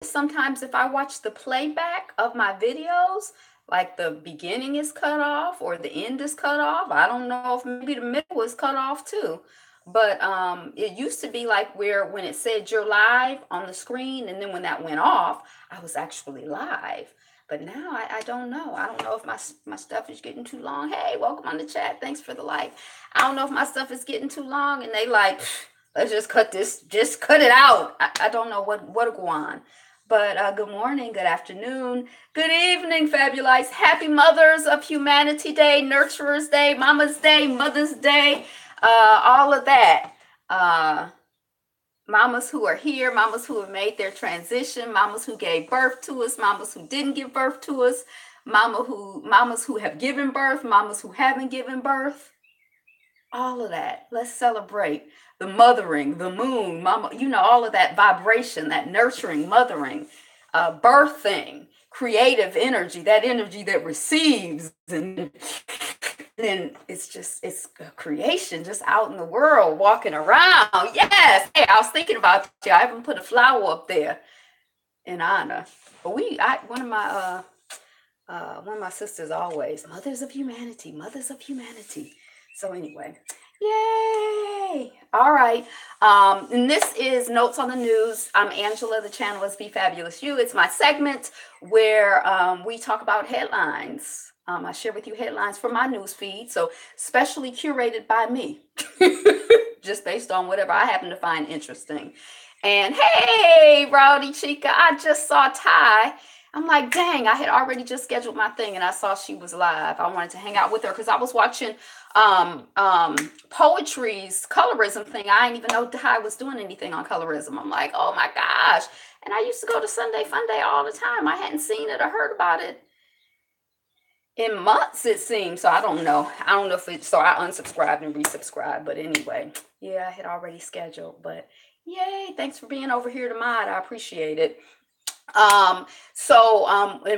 sometimes if I watch the playback of my videos, like the beginning is cut off or the end is cut off. I don't know if maybe the middle was cut off too. But it used to be like where when it said you're live on the screen, and then when that went off, I was actually live. But now I don't know. I don't know if my stuff is getting too long. Hey, welcome on the chat. Thanks for the like. I don't know if my stuff is getting too long, and they like, let's just cut this, just cut it out. I don't know what to go on. But good morning, good afternoon, good evening, Fabulites. Happy Mothers of Humanity Day, Nurturers Day, Mama's Day, Mother's Day, all of that. Uh, Mamas who are here, mamas who have made their transition, mamas who gave birth to us, mamas who didn't give birth to us, mamas who have given birth, mamas who haven't given birth. All of that. Let's celebrate the mothering, the moon, mama, all of that vibration, that nurturing, mothering, birthing, creative energy, that energy that receives. And then it's a creation just out in the world, walking around. Yes. Hey, I was thinking about you. I haven't put a flower up there in honor. But one of my sisters always, mothers of humanity, mothers of humanity. So anyway, yay! All right. And this is Notes on the News. I'm Angela. The channel is Be Fabulous You. It's my segment where we talk about headlines. I share with you headlines from my news feed, so specially curated by me, just based on whatever I happen to find interesting. And hey, Rowdy Chica, I just saw Ty. I'm like, dang, I had already just scheduled my thing and I saw she was live. I wanted to hang out with her because I was watching poetry's colorism thing. I didn't even know Ty was doing anything on colorism. I'm like, oh my gosh. And I used to go to Sunday Fun Day all the time. I hadn't seen it or heard about it in months, it seems. So I don't know. I don't know if it, so I unsubscribed and resubscribed. But anyway, yeah, I had already scheduled. But yay, thanks for being over here to mod. I appreciate it. And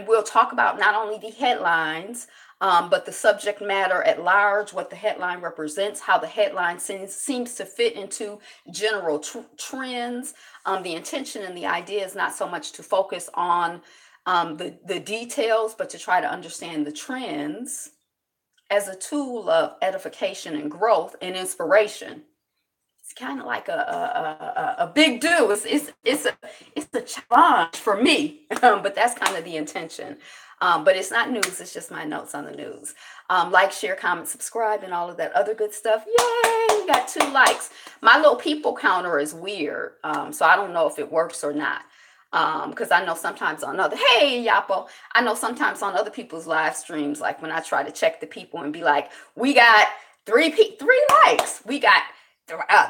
we'll talk about not only the headlines, but the subject matter at large, what the headline represents, how the headline seems to fit into general trends. The intention and the idea is not so much to focus on the details, but to try to understand the trends as a tool of edification and growth and inspiration. It's kind of like a big do. It's a challenge for me, but that's kind of the intention. But it's not news. It's just my notes on the news. Like, share, comment, subscribe, and all of that other good stuff. Yay! We got 2 likes. My little people counter is weird, so I don't know if it works or not. Because I know sometimes on hey Yapo, I know sometimes on other people's live streams, like when I try to check the people and be like, we got 3 likes, we got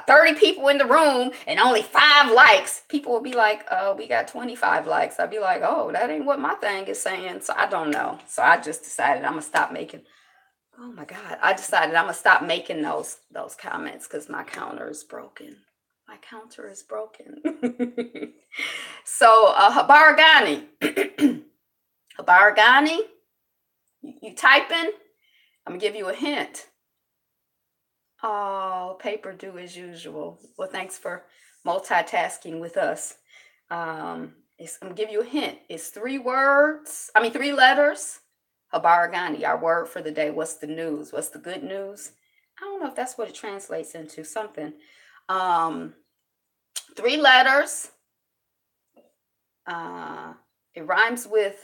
30 people in the room and only 5 likes. People will be like, we got 25 likes. I'd be like, oh, that ain't what my thing is saying. So I don't know. So I just decided I'm gonna stop making, oh my God, I decided I'm gonna stop making those comments because my counter is broken. My counter is broken. So Habaragani. Habaragani, you typing? I'm gonna give you a hint. Oh, paper do as usual. Well, thanks for multitasking with us. I'm gonna give you a hint. It's 3 letters. Habaragani, our word for the day. What's the news? What's the good news? I don't know if that's what it translates into. Something. 3 letters. It rhymes with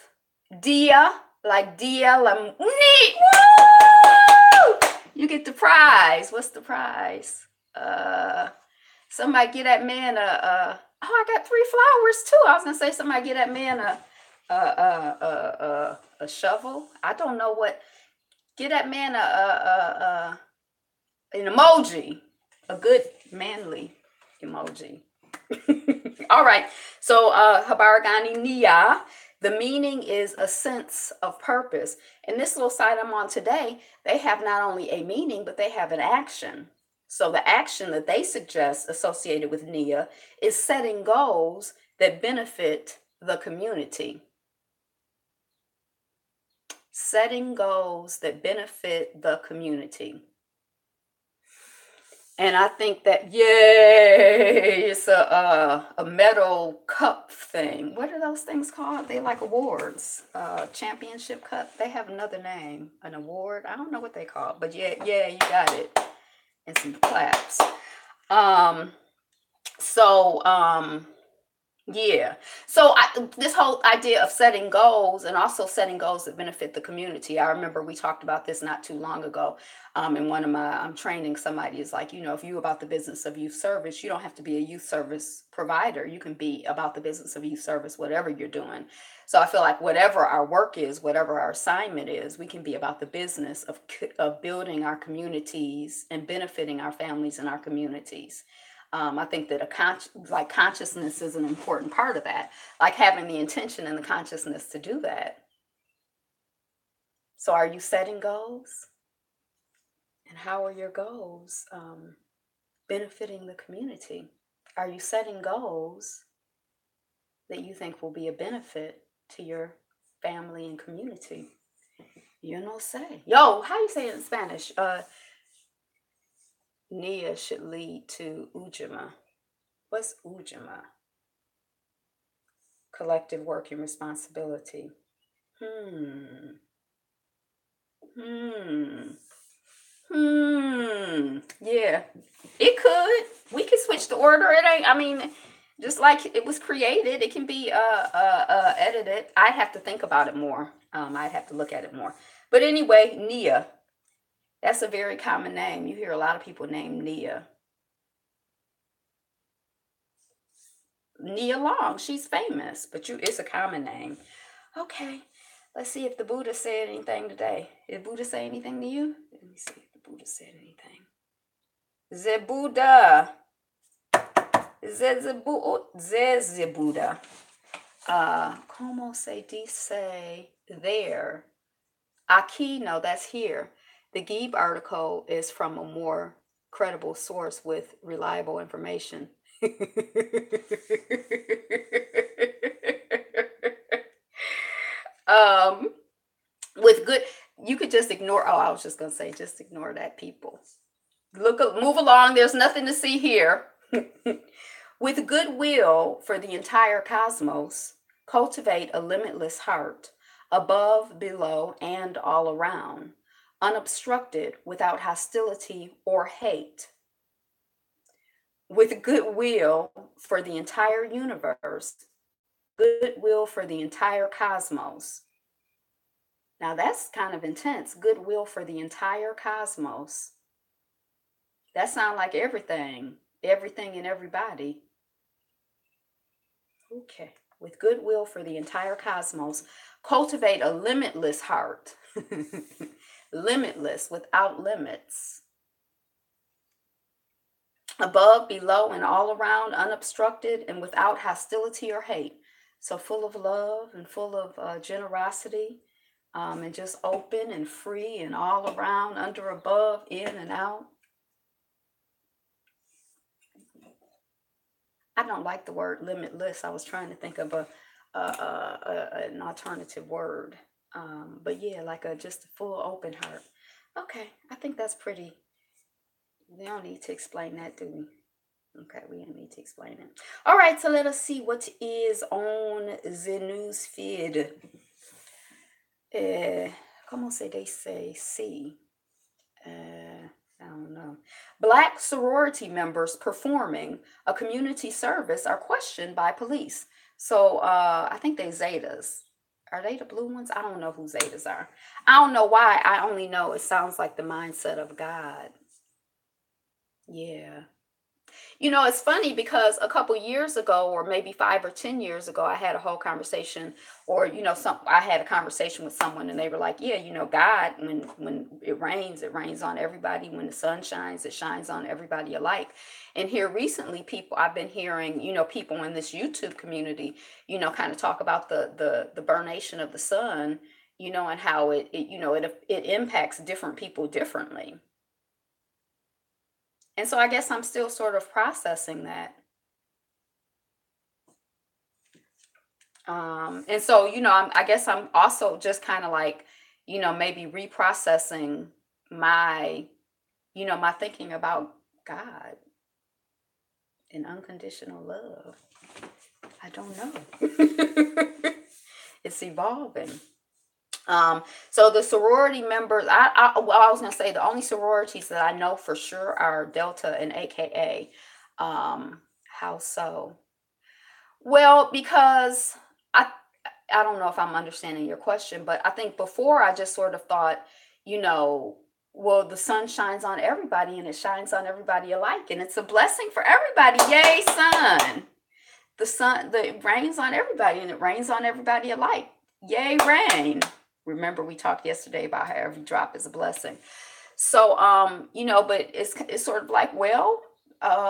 dia, like dia, like woo! You get the prize. What's the prize? Somebody get that man oh, I got 3 flowers too. I was gonna say somebody get that man a shovel. I don't know what. Get that man an emoji, a good manly emoji. All right. So Habaragani Nia. The meaning is a sense of purpose. And this little site I'm on today, they have not only a meaning, but they have an action. So the action that they suggest associated with NIA is setting goals that benefit the community. Setting goals that benefit the community. And I think that, yay, it's a metal cup thing. What are those things called? They like awards. Championship cup. They have another name. An award. I don't know what they call it, but yeah, you got it. And some claps. Um, so yeah. So this whole idea of setting goals and also setting goals that benefit the community. I remember we talked about this not too long ago. In one of my training, somebody is like, if you about the business of youth service, you don't have to be a youth service provider. You can be about the business of youth service, whatever you're doing. So I feel like whatever our work is, whatever our assignment is, we can be about the business of building our communities and benefiting our families and our communities. I think that consciousness is an important part of that, like having the intention and the consciousness to do that. So, are you setting goals? And how are your goals benefiting the community? Are you setting goals that you think will be a benefit to your family and community? You know, say, yo, how you say it in Spanish? Nia should lead to Ujima. What's Ujima? Collective work and responsibility. Hmm. Hmm. Yeah. It could. We could switch the order. It ain't. I mean, just like it was created, it can be edited. I'd have to think about it more. I'd have to look at it more. But anyway, Nia. That's a very common name. You hear a lot of people named Nia. Nia Long. She's famous, but it's a common name. Okay. Let's see if the Buddha said anything today. Did Buddha say anything to you? Let me see if the Buddha said anything. The Buddha. The Buddha. Como se dice there? Aquí, no, that's here. The Geeb article is from a more credible source with reliable information. um, with good, you could just ignore. Oh, I was just gonna say, just ignore that, people. Move along. There's nothing to see here. With goodwill for the entire cosmos, cultivate a limitless heart, above, below, and all around, unobstructed, without hostility or hate. With goodwill for the entire universe, goodwill for the entire cosmos. Now that's kind of intense. Goodwill for the entire cosmos. That sounds like everything and everybody. Okay. With goodwill for the entire cosmos, cultivate a limitless heart. Limitless, without limits. Above, below, and all around, unobstructed, and without hostility or hate. So full of love and full of generosity, and just open and free and all around, under, above, in, and out. I don't like the word limitless. I was trying to think of an alternative word. But yeah, like just a full open heart. Okay, I think that's pretty. We don't need to explain that, do we? Okay, we don't need to explain it. All right, so let us see what is on the news feed. Como se dice see? I don't know. Black sorority members performing a community service are questioned by police. So I think they Zetas. Are they the blue ones? I don't know who Zetas are. I don't know why. I only know it sounds like the mindset of God. Yeah. It's funny because a couple years ago, or maybe 5 or 10 years ago, I had a whole conversation, or I had a conversation with someone, and they were like, "Yeah, God, when it rains on everybody. When the sun shines, it shines on everybody alike." And here recently, I've been hearing, people in this YouTube community, kind of talk about the burnation of the sun, and how it impacts different people differently. And so I guess I'm still sort of processing that. And so, I guess I'm also just kind of like, maybe reprocessing my, my thinking about God and unconditional love. I don't know. It's evolving. So the sorority members, well, I was gonna say the only sororities that I know for sure are Delta and AKA. How so? Well, because I I don't know if I'm understanding your question, but I think before I just sort of thought, you know, well, the sun shines on everybody and it shines on everybody alike, and it's a blessing for everybody. Yay, sun! The rains on everybody and it rains on everybody alike. Yay, rain! Remember, we talked yesterday about how every drop is a blessing. So, but it's sort of like, well,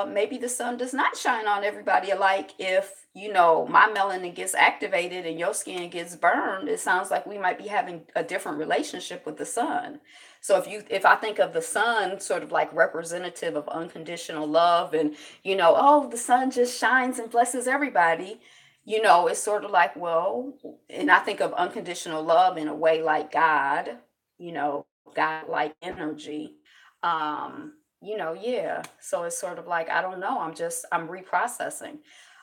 maybe the sun does not shine on everybody alike. If my melanin gets activated and your skin gets burned, it sounds like we might be having a different relationship with the sun. So if I think of the sun sort of like representative of unconditional love, and oh, the sun just shines and blesses everybody, it's sort of like, well, and I think of unconditional love in a way like God, you know, God-like energy. Yeah. So it's sort of like, I don't know. I'm reprocessing.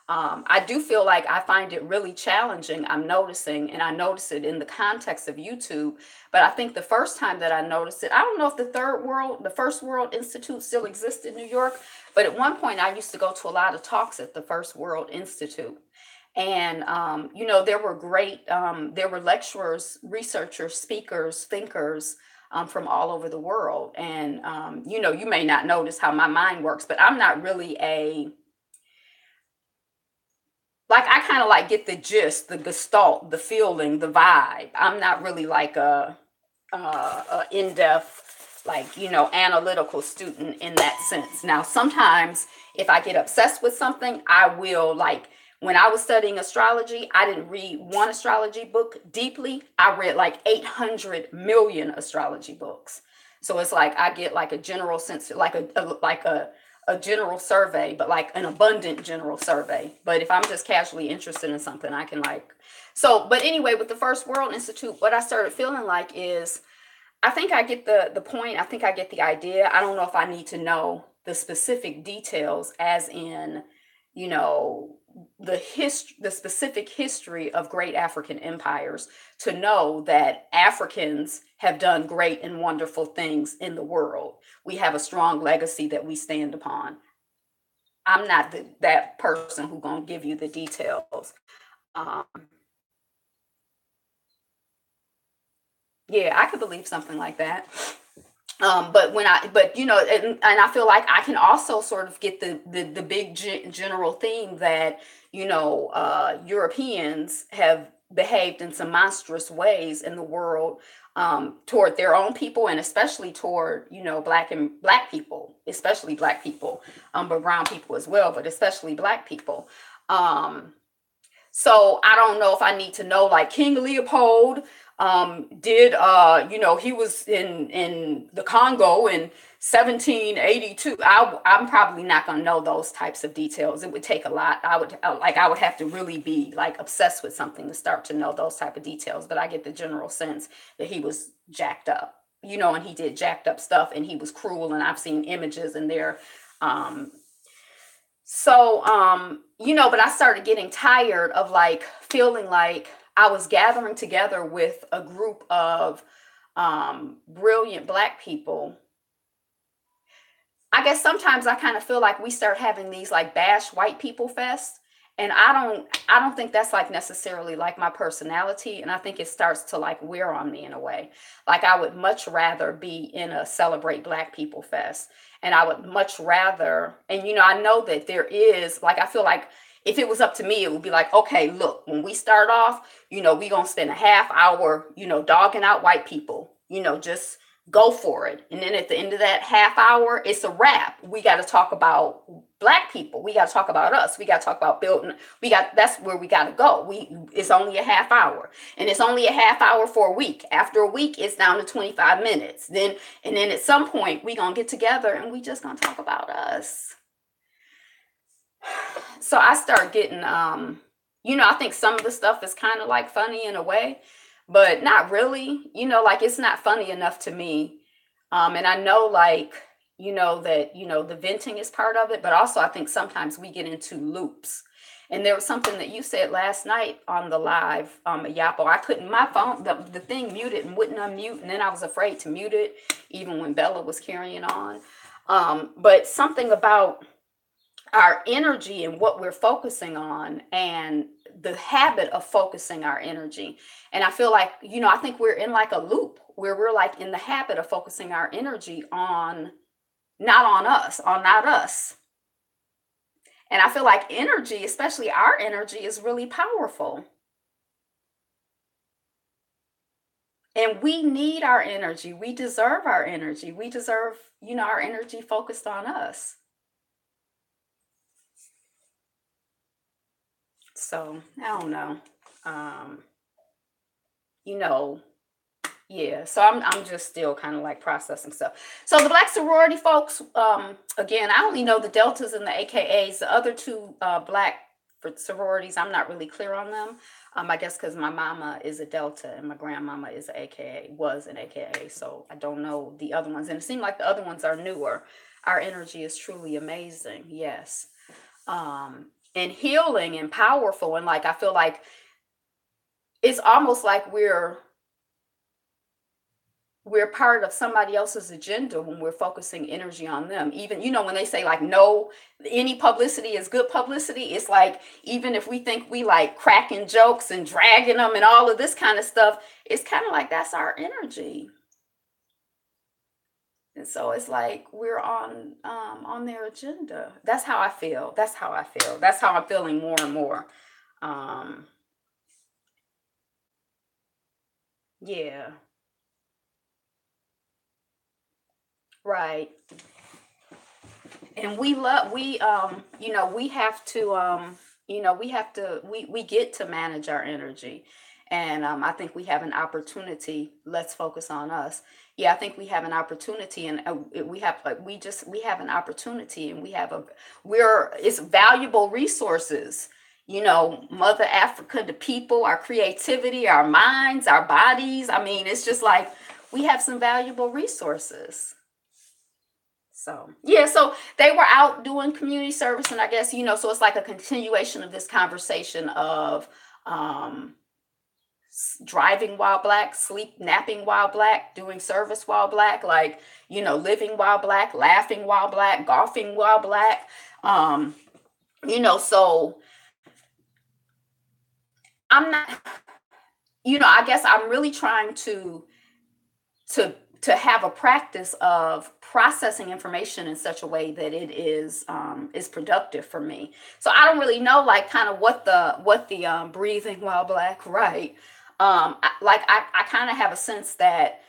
I do feel like I find it really challenging. I'm noticing, and I notice it in the context of YouTube. But I think the first time that I noticed it, I don't know if the First World Institute still exists in New York, but at one point I used to go to a lot of talks at the First World Institute. And, there were lecturers, researchers, speakers, thinkers from all over the world. And, you may not notice how my mind works, but I'm not really like, I kind of like get the gist, the gestalt, the feeling, the vibe. I'm not really like a in-depth, like, analytical student in that sense. Now, sometimes if I get obsessed with something, I will, like, when I was studying astrology, I didn't read one astrology book deeply. I read like 800 million astrology books. So it's like I get like a general sense, like a general survey, but like an abundant general survey. But if I'm just casually interested in something, I can but anyway, with the First World Institute, what I started feeling like is, I think I get the point. I think I get the idea. I don't know if I need to know the specific details, as in, the specific history of great African empires, to know that Africans have done great and wonderful things in the world. We have a strong legacy that we stand upon. I'm not that person who's gonna give you the details. Um, yeah, I could believe something like that. And I feel like I can also sort of get the big general theme that, Europeans have behaved in some monstrous ways in the world, toward their own people, and especially toward, black people, especially black people, but brown people as well, but especially black people. Um, so I don't know if I need to know, like, King Leopold did, he was in the Congo in 1782. I'm probably not going to know those types of details. It would take a lot. I would have to really be like obsessed with something to start to know those type of details. But I get the general sense that he was jacked up, and he did jacked up stuff, and he was cruel, and I've seen images in there. um, but I started getting tired of, like, feeling like I was gathering together with a group of brilliant black people. I guess sometimes I kind of feel like we start having these like bash white people fest. And I don't think that's like necessarily like my personality. And I think it starts to like wear on me in a way. Like, I would much rather be in a celebrate black people fest. And I would much rather, and I know that there is, like, I feel like if it was up to me, it would be like, okay, look, when we start off, we gonna spend a half hour, dogging out white people, just go for it. And then at the end of that half hour, it's a wrap. We got to talk about black people. We got to talk about us. We got to talk about building. That's where we got to go. It's only a half hour, and it's only a half hour for a week. After a week, it's down to 25 minutes. Then at some point, we going to get together and we just going to talk about us. So I start getting, I think some of the stuff is kind of like funny in a way, but not really, like, it's not funny enough to me. And I know, like, that, the venting is part of it, but also I think sometimes we get into loops. And there was something that you said last night on the live, Yapo. I couldn't, my phone, the thing muted and wouldn't unmute. And then I was afraid to mute it, even when Bella was carrying on. But something about our energy and what we're focusing on and the habit of focusing our energy. And I feel like, I think we're in like a loop where we're like in the habit of focusing our energy on not on us, on not us. And I feel like energy, especially our energy, is really powerful. And we need our energy. We deserve our energy. We deserve, our energy focused on us. So I don't know. Um, you know, Yeah, so I'm just still kind of like processing stuff. So the black sorority folks, again, I only know the deltas and the AKAs. The other two black for sororities, I'm not really clear on them. I guess because my mama is a delta and my grandmama is an AKA, was an AKA. So I don't know the other ones, and it seems like the other ones are newer. Our energy is truly amazing, yes, and healing and powerful, and like I feel like it's almost like we're part of somebody else's agenda when we're focusing energy on them. Even, when they say like no, any publicity is good publicity, it's like even if we think we like cracking jokes and dragging them and all of this kind of stuff, it's kind of like that's our energy. And so it's like we're on their agenda. That's how I feel. That's how I'm feeling more and more. um yeah, right. And we have to we get to manage our energy. And I think we have an opportunity. Let's focus on us. Yeah, I think we have an opportunity, and we have like we have an opportunity, and we're it's valuable resources. Mother Africa, the people, our creativity, our minds, our bodies. I mean, it's just like we have some valuable resources. So, yeah, so they were out doing community service, and I guess, so it's like a continuation of this conversation of um, driving while black, sleep, napping while black, doing service while black, like, living while black, laughing while black, golfing while black. Um, so I'm not, I guess I'm really trying to have a practice of processing information in such a way that it is productive for me. So I don't really know like kind of what the breathing while black, right? I kind of have a sense that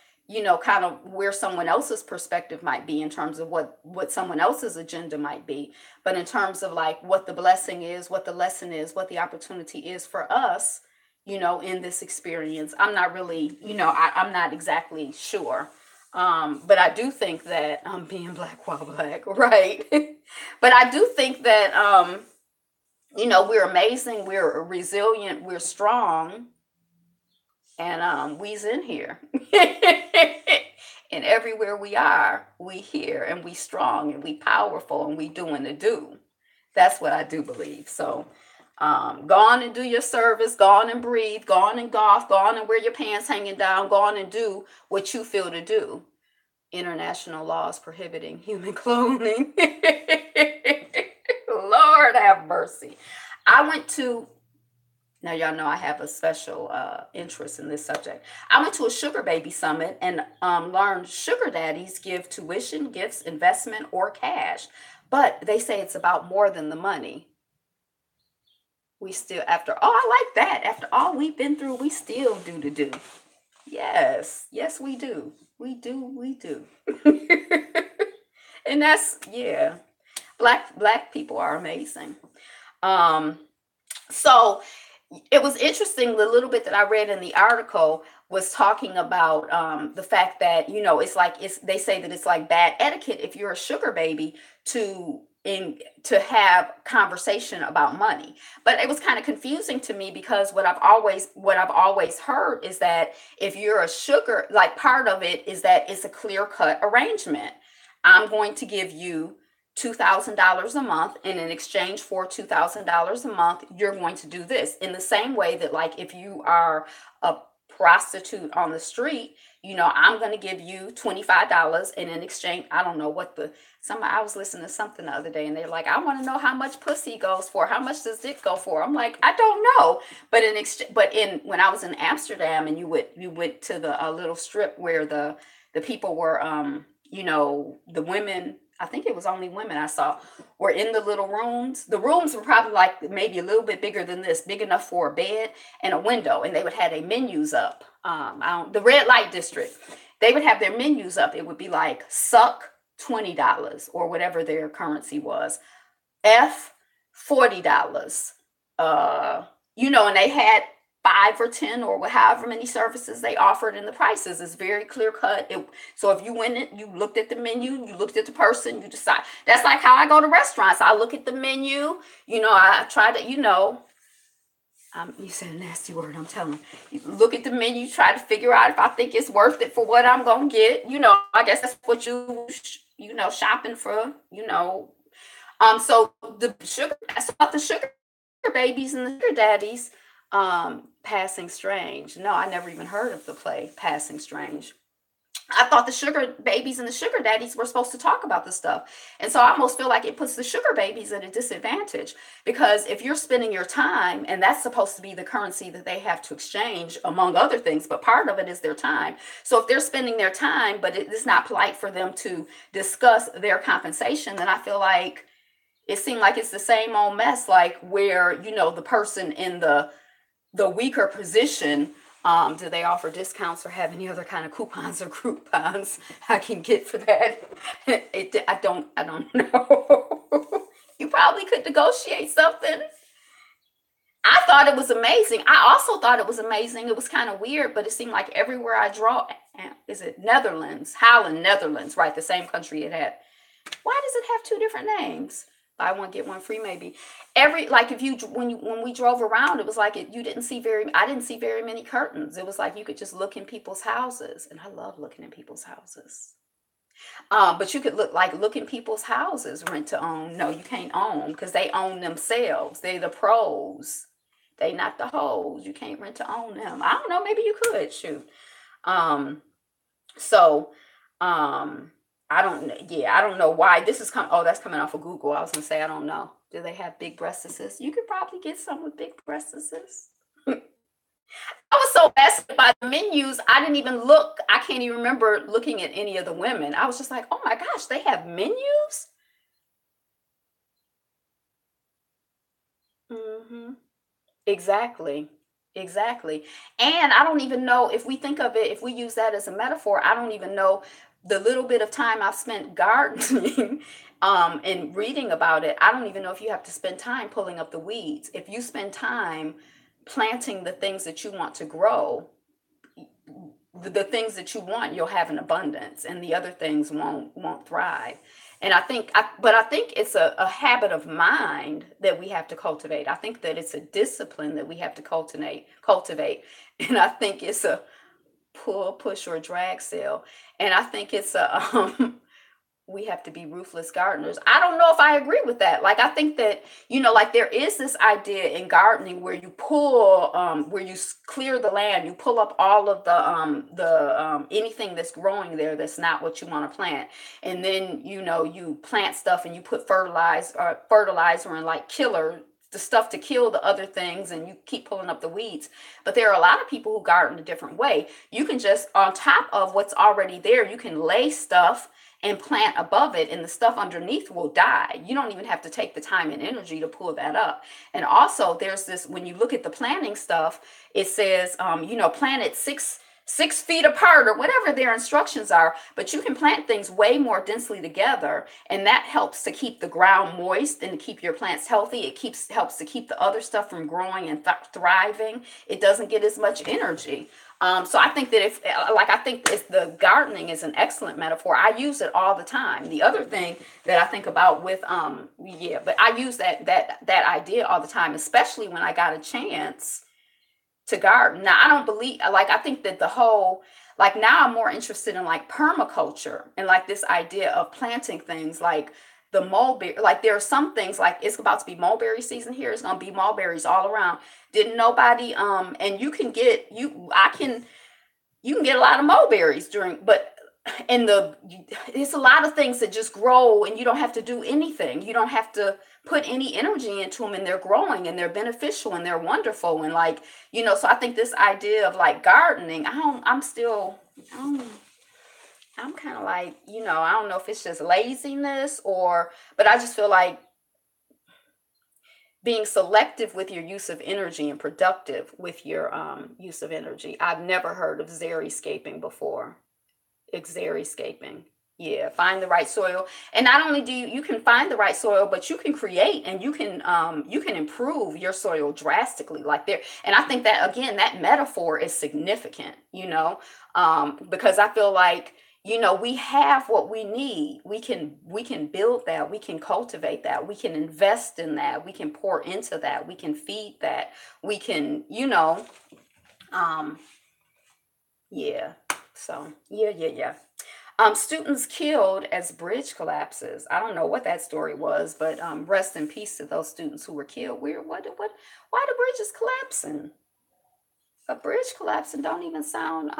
kind of where someone else's perspective might be in terms of what someone else's agenda might be, but in terms of like what the blessing is, what the lesson is, what the opportunity is for us, in this experience, I'm not really, I'm not exactly sure. But I do think that being black while black, right? But I do think that we're amazing, we're resilient, we're strong, and we's in here. And everywhere we are, we here, and we strong, and we powerful, and we doing the do. That's what I do believe. So go on and do your service, go on and breathe, go on and golf, go on and wear your pants hanging down, go on and do what you feel to do. International laws prohibiting human cloning. Lord have mercy. I went to, now y'all know I have a special interest in this subject. I went to a sugar baby summit and learned sugar daddies give tuition, gifts, investment, or cash. But they say it's about more than the money. We still, after all, I like that. After all we've been through, we still do the do. Yes, yes, we do. We do. And that's, yeah. Black people are amazing. Um, so it was interesting. The little bit that I read in the article was talking about the fact that it's like they say that it's like bad etiquette if you're a sugar baby to to have conversation about money. But it was kind of confusing to me because what I've always heard is that if you're a sugar, like part of it is that it's a clear cut arrangement. I'm going to give you $2,000 a month, and in exchange for $2,000 a month, you're going to do this. In the same way that, like, if you are a prostitute on the street, I'm going to give you $25, and in exchange, I don't know what I was listening to something the other day, and they're like, I want to know how much pussy goes for. How much does it go for? I'm like, I don't know. But when I was in Amsterdam, and you went to the little strip where the people were, the women, I think it was only women I saw, were in the little rooms. The rooms were probably like maybe a little bit bigger than this, big enough for a bed and a window. And they would have their menus up. The red light district, they would have their menus up. It would be like suck, $20 or whatever their currency was. F, $40. And they had 5 or 10 or however many services they offered, and the prices is very clear cut. So if you went in, you looked at the menu, you looked at the person, you decide. That's like how I go to restaurants. I look at the menu, I try to, you said a nasty word, I'm telling you. You look at the menu, try to figure out if I think it's worth it for what I'm going to get. I guess that's what shopping for, So the sugar babies and the sugar daddies, Passing Strange. No, I never even heard of the play Passing Strange. I thought the sugar babies and the sugar daddies were supposed to talk about this stuff. And so I almost feel like it puts the sugar babies at a disadvantage, because if you're spending your time, and that's supposed to be the currency that they have to exchange, among other things, but part of it is their time. So if they're spending their time, but it's not polite for them to discuss their compensation, then I feel like it seemed like it's the same old mess, like where, the person in the weaker position, do they offer discounts or have any other kind of coupons or groupons I can get for that? I don't know. You probably could negotiate something. I thought it was amazing. I also thought it was amazing. It was kind of weird, but it seemed like everywhere I draw, is it Netherlands? Holland, Netherlands, right? The same country it had. Why does it have 2 different names? Buy one, get one free, maybe. When we drove around, it was like I didn't see very many curtains. It was like you could just look in people's houses, and I love looking in people's houses. But you could look in people's houses, rent to own. No, you can't own, because they own themselves. They the pros. They not the hoes. You can't rent to own them. I don't know. Maybe you could, shoot. So, I don't know why this is coming. Oh, that's coming off of Google. I was gonna say, I don't know. Do they have big breastises? You could probably get some with big breastises. I was so fascinated by the menus. I didn't even look. I can't even remember looking at any of the women. I was just like, oh my gosh, they have menus? Mm-hmm. Exactly. Exactly. And I don't even know, if we think of it, if we use that as a metaphor, I don't even know the little bit of time I've spent gardening, and reading about it. I don't even know if you have to spend time pulling up the weeds. If you spend time planting the things that you want to grow, the things that you want, you'll have an abundance, and the other things won't thrive. And I think it's a habit of mind that we have to cultivate. I think that it's a discipline that we have to cultivate. And I think it's a pull, push, or drag sale. And I think it's we have to be ruthless gardeners. I don't know if I agree with that. Like, I think that, like, there is this idea in gardening where you pull, where you clear the land, you pull up all of the anything that's growing there that's not what you want to plant. And then, you plant stuff and you put fertilizer and like killer, the stuff to kill the other things, and you keep pulling up the weeds. But there are a lot of people who garden a different way. You can just, on top of what's already there, you can lay stuff and plant above it, and the stuff underneath will die. You don't even have to take the time and energy to pull that up. And also, there's this, when you look at the planting stuff, it says, plant it 6 feet apart or whatever their instructions are, but you can plant things way more densely together, and that helps to keep the ground moist and to keep your plants healthy. It helps to keep the other stuff from growing and thriving. It doesn't get as much energy. So I think that the gardening is an excellent metaphor. I use it all the time. The other thing that I think about with, but I use that idea all the time, especially when I got a chance to garden. Now, I don't believe, like, I think that the whole, like, now I'm more interested in like permaculture and like this idea of planting things like the mulberry. Like, there are some things like it's about to be mulberry season here. It's going to be mulberries all around. Didn't nobody, and you can get, you can get a lot of mulberries during, but and it's a lot of things that just grow and you don't have to do anything. You don't have to put any energy into them, and they're growing and they're beneficial and they're wonderful. And like, so I think this idea of like gardening, I don't, I'm kind of like, I don't know if it's just laziness but I just feel like being selective with your use of energy and productive with your use of energy. I've never heard of xeriscaping before. Xeriscaping. Yeah, find the right soil. And not only do you can find the right soil, but you can create and you can improve your soil drastically like there. And I think that again, that metaphor is significant, because I feel like, we have what we need. We can build that, we can cultivate that, we can invest in that, we can pour into that, we can feed that, we can, um yeah. So yeah. Students killed as bridge collapses. I don't know what that story was, but rest in peace to those students who were killed. Why the bridge is collapsing? A bridge collapsing don't even sound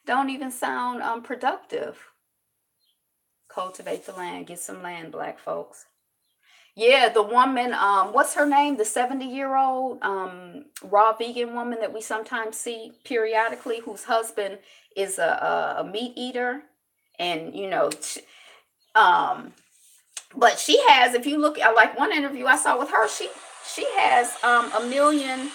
don't even sound productive. Cultivate the land, get some land, black folks. Yeah, the woman, what's her name? The 70-year-old raw vegan woman that we sometimes see periodically, whose husband is a meat eater. And, um, but she has, if you look at like one interview I saw with her, she has a million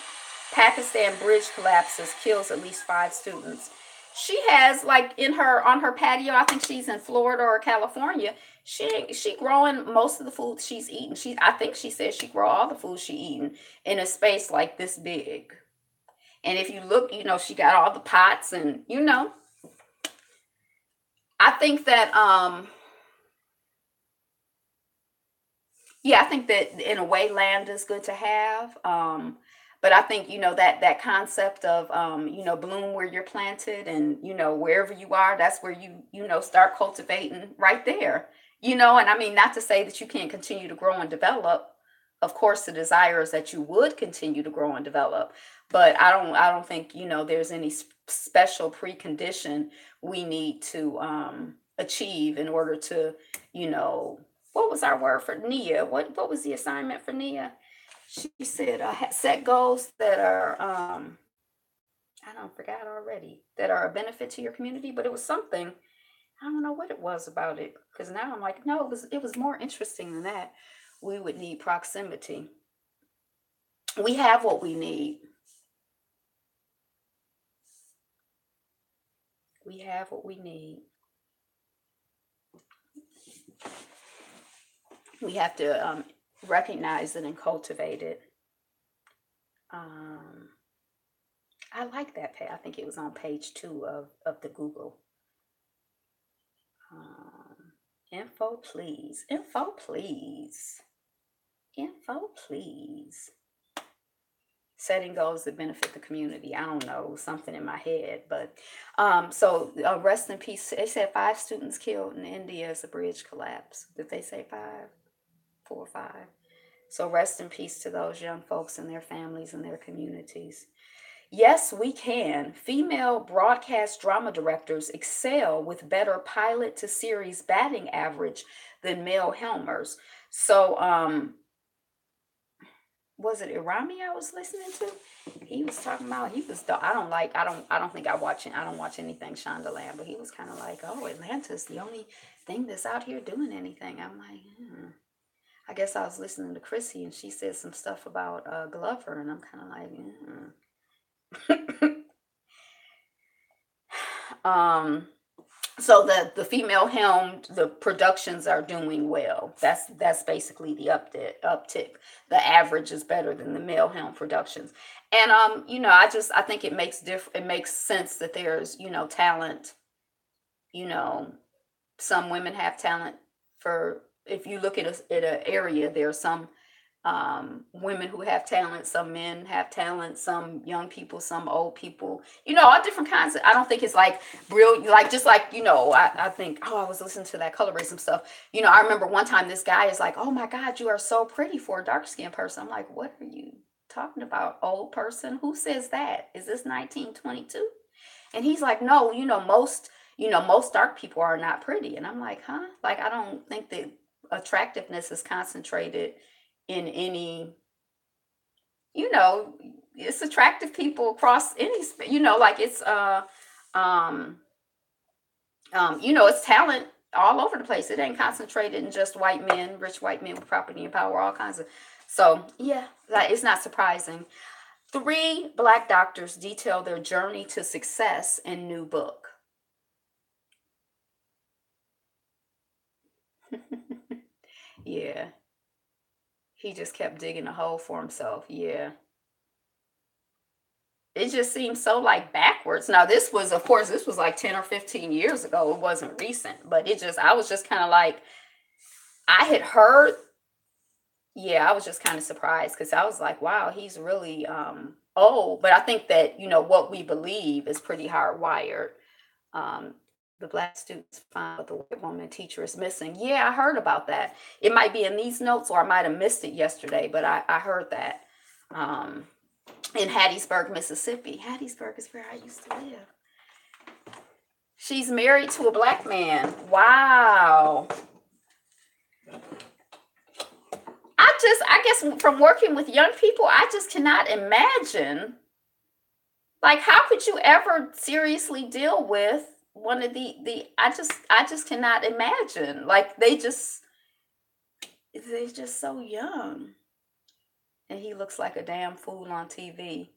Pakistan bridge collapses, kills at least 5 students. She has like on her patio, I think she's in Florida or California. She growing most of the food she's eating. I think she says she grow all the food she eating in a space like this big. And if you look, she got all the pots and I think that yeah, I think that in a way land is good to have. But I think, that concept of, bloom where you're planted and, wherever you are, that's where start cultivating right there. And I mean, not to say that you can't continue to grow and develop. Of course, the desire is that you would continue to grow and develop. But I don't think, there's any special precondition we need to achieve in order to, you know, what was our word for Nia? What was the assignment for Nia? She said set goals that are I don't forgot already, that are a benefit to your community, but it was something. I don't know what it was about it, because now I'm like, no, it was more interesting than that. We would need proximity. We have what we need. We have what we need. We have to recognize it and cultivate it. Um, I like that page. I think it was on page 2 of the Google. Info, please. Info, please. Info, please. Setting goals that benefit the community. I don't know, something in my head, but so rest in peace. They said 5 students killed in India as a bridge collapse. Did they say 5? 4 or 5? So rest in peace to those young folks and their families and their communities. Yes, we can. Female broadcast drama directors excel with better pilot to series batting average than male helmers. So, was it Irami I was listening to? He was talking about I don't think I don't watch anything Shondaland, but he was kind of like, oh, Atlanta's the only thing that's out here doing anything. I'm like, I guess I was listening to Chrissy and she said some stuff about Glover, and I'm kind of like, so the female helmed, the productions are doing well. That's basically the uptick. The average is better than the male helm productions. And I think it makes sense that there's, talent. Some women have talent for, if you look at an area, there are some women who have talent, some men have talent, some young people, some old people, all different kinds of, I don't think it's like real, like, just like, I think, I was listening to that colorism stuff. I remember one time this guy is like, oh my God, you are so pretty for a dark skinned person. I'm like, what are you talking about, old person? Who says that? Is this 1922? And he's like, no, most dark people are not pretty. And I'm like, huh? Like, I don't think that attractiveness is concentrated in any, you know, it's attractive people across any, like it's, um, it's talent all over the place. It ain't concentrated in just white men, rich white men with property and power, all kinds of. So yeah, that is not surprising. 3 Black doctors detail their journey to success in new book. Yeah, he just kept digging a hole for himself. Yeah. It just seems so like backwards. Now, this was, of course, this was like 10 or 15 years ago. It wasn't recent, but I was just kind of like, I had heard, yeah, I was just kind of surprised because I was like, wow, he's really old. But I think that, what we believe is pretty hardwired. Um, the Black students find but the white woman teacher is missing. Yeah, I heard about that. It might be in these notes or I might have missed it yesterday, but I heard that. Um, in Hattiesburg, Mississippi. Hattiesburg is where I used to live. She's married to a Black man. Wow. I guess from working with young people, I just cannot imagine. Like, how could you ever seriously deal with one of I just cannot imagine. Like, they're just so young. And he looks like a damn fool on TV.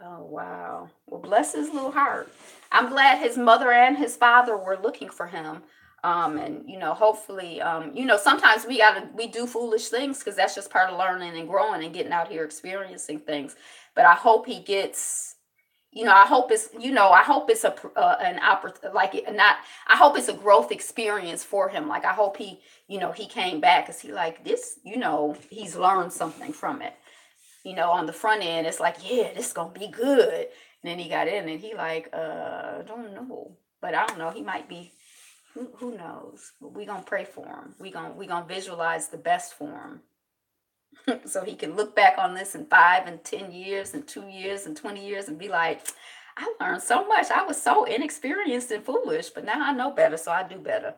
Oh, wow. Well, bless his little heart. I'm glad his mother and his father were looking for him. And hopefully, sometimes we do foolish things because that's just part of learning and growing and getting out here experiencing things. But I hope he gets, I hope it's an opportunity, like not, I hope it's a growth experience for him. Like, I hope he came back because he like this, he's learned something from it. On the front end, it's like, yeah, this is gonna be good. And then he got in and he like, I don't know. But I don't know, he might be, who knows? But we gonna pray for him. We gonna visualize the best for him. So he can look back on this in 5 and 10 years and 2 years and 20 years and be like, I learned so much. I was so inexperienced and foolish, but now I know better, so I do better.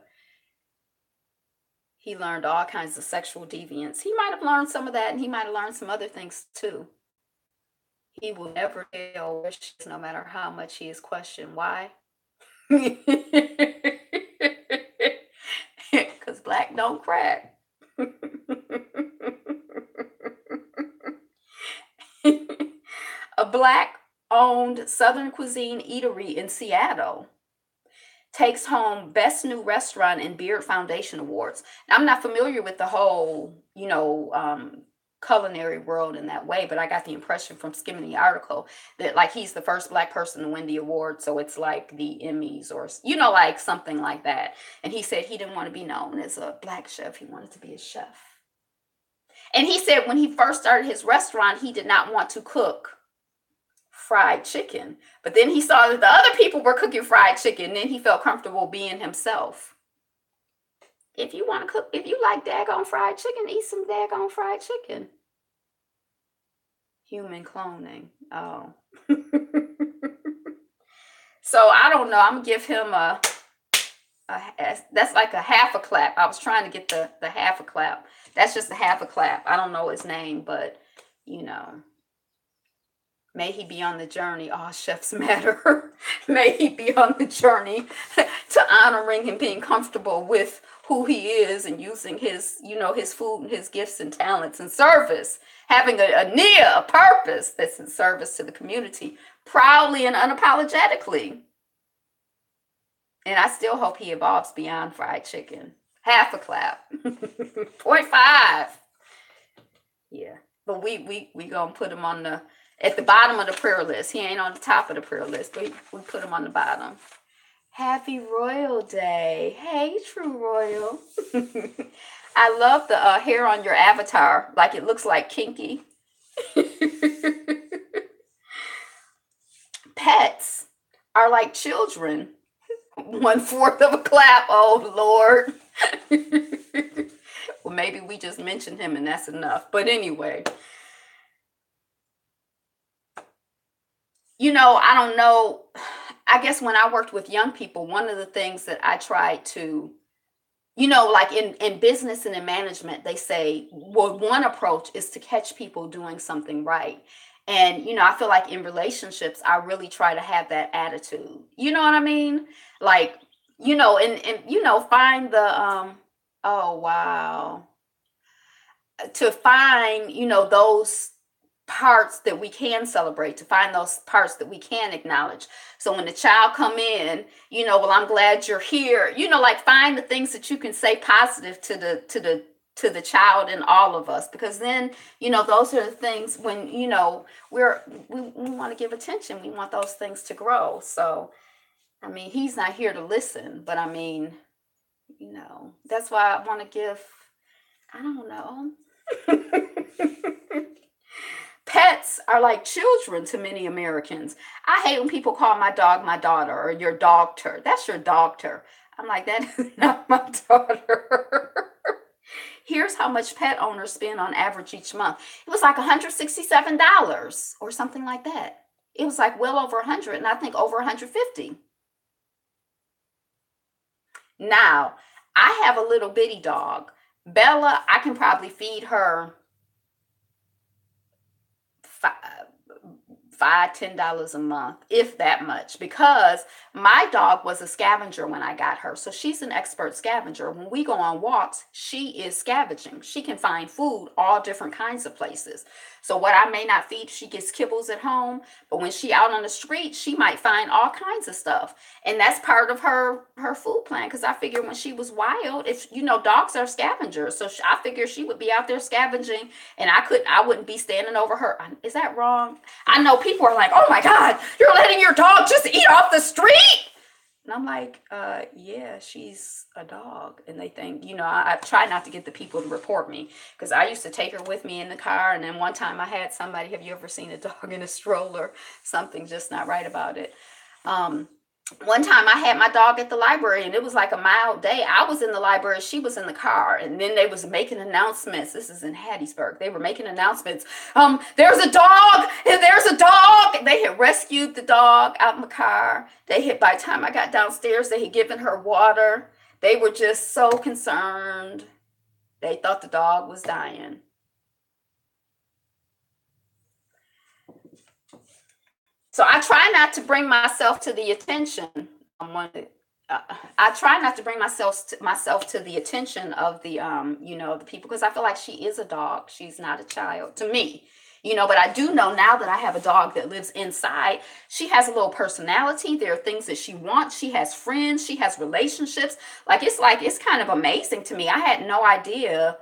He learned all kinds of sexual deviance. He might have learned some of that, and he might have learned some other things too. He will never tell where she is, no matter how much he is questioned. Why? Because Black don't crack. A Black owned Southern cuisine eatery in Seattle takes home Best New Restaurant and Beard Foundation Awards. Now, I'm not familiar with the whole, culinary world in that way, but I got the impression from skimming the article that like he's the first Black person to win the award. So it's like the Emmys or, like something like that. And he said he didn't want to be known as a Black chef. He wanted to be a chef. And he said when he first started his restaurant, he did not want to cook fried chicken. But then he saw that the other people were cooking fried chicken, and then he felt comfortable being himself. If you want to cook, if you like daggone fried chicken, eat some daggone fried chicken. Human cloning. Oh. So I don't know. I'm gonna give him that's like a half a clap. I was trying to get the half a clap. That's just a half a clap. I don't know his name, but may he be on the journey. Oh, chefs matter. May he be on the journey to honoring and being comfortable with who he is and using his, his food and his gifts and talents and service, having a purpose that's in service to the community, proudly and unapologetically. And I still hope he evolves beyond fried chicken. Half a clap. 0.5. Yeah. But we gonna put him on at the bottom of the prayer list. He ain't on the top of the prayer list, but we put him on the bottom. Happy Royal Day. Hey, True Royal. I love the hair on your avatar. Like it looks like kinky. Pets are like children. One fourth of a clap. Oh Lord. Well, maybe we just mentioned him and that's enough. But anyway, I don't know. I guess when I worked with young people, one of the things that I tried to, like in business and in management, they say, well, one approach is to catch people doing something right. And, I feel like in relationships, I really try to have that attitude. You know what I mean? Like, find oh, wow, to find, those parts that we can celebrate, to find those parts that we can acknowledge. So when the child come in, well, I'm glad you're here, like find the things that you can say positive to the child and all of us, because then, those are the things when, we want to give attention. We want those things to grow. So, I mean, he's not here to listen, but I mean, that's why I want to give, I don't know. Pets are like children to many Americans. I hate when people call my dog my daughter or your dogter. That's your dogter. I'm like, that is not my daughter. Here's how much pet owners spend on average each month. It was like $167 or something like that. It was like well over 100, and I think over 150. Now, I have a little bitty dog. Bella, I can probably feed her five, $5, $10 a month, if that much, because my dog was a scavenger when I got her. So she's an expert scavenger. When we go on walks, she is scavenging. She can find food all different kinds of places. So what I may not feed, she gets kibbles at home, but when she out on the street, she might find all kinds of stuff. And that's part of her food plan, because I figure when she was wild, if dogs are scavengers. So I figure she would be out there scavenging, and I wouldn't be standing over her. Is that wrong? I know people are like, oh my God, you're letting your dog just eat off the street. And I'm like, yeah, she's a dog. And they think, I try not to get the people to report me, because I used to take her with me in the car. And then one time I had somebody, have you ever seen a dog in a stroller? Something just not right about it. One time I had my dog at the library, and it was like a mild day. I was in the library, she was in the car, and then they was making announcements. This is in Hattiesburg. They were making announcements. There's a dog, and there's a dog. They had rescued the dog out in the car. By the time I got downstairs, they had given her water. They were just so concerned. They thought the dog was dying. So I try not to bring myself to the attention. Uh, I try not to bring myself to the attention of the people, because I feel like she is a dog. She's not a child to me. But I do know now that I have a dog that lives inside, she has a little personality. There are things that she wants. She has friends. She has relationships. It's kind of amazing to me. I had no idea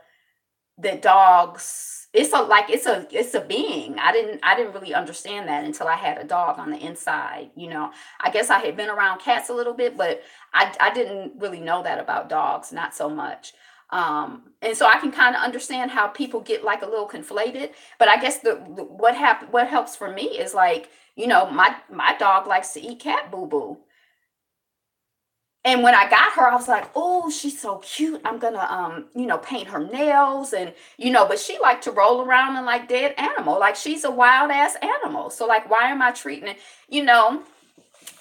that dogs, it's a being. I didn't really understand that until I had a dog on the inside. I guess I had been around cats a little bit, but I didn't really know that about dogs, not so much. And so I can kind of understand how people get like a little conflated. But I guess what helps for me is like, my dog likes to eat cat boo boo. And when I got her, I was like, oh, she's so cute. I'm gonna paint her nails, and but she liked to roll around in like dead animal. Like she's a wild ass animal. So like, why am I treating it?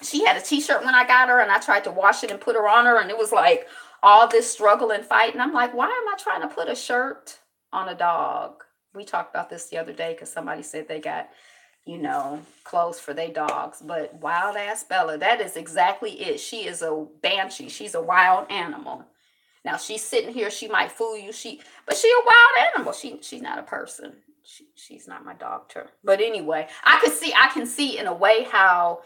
She had a t-shirt when I got her, and I tried to wash it and put her on her, and it was like all this struggle and fight. And I'm like, why am I trying to put a shirt on a dog? We talked about this the other day because somebody said they got clothes for their dogs. But wild ass Bella, that is exactly it. She is a banshee. She's a wild animal. Now she's sitting here, she might fool you. But she a wild animal. She's not a person. She's not my doctor. But anyway, I can see in a way how,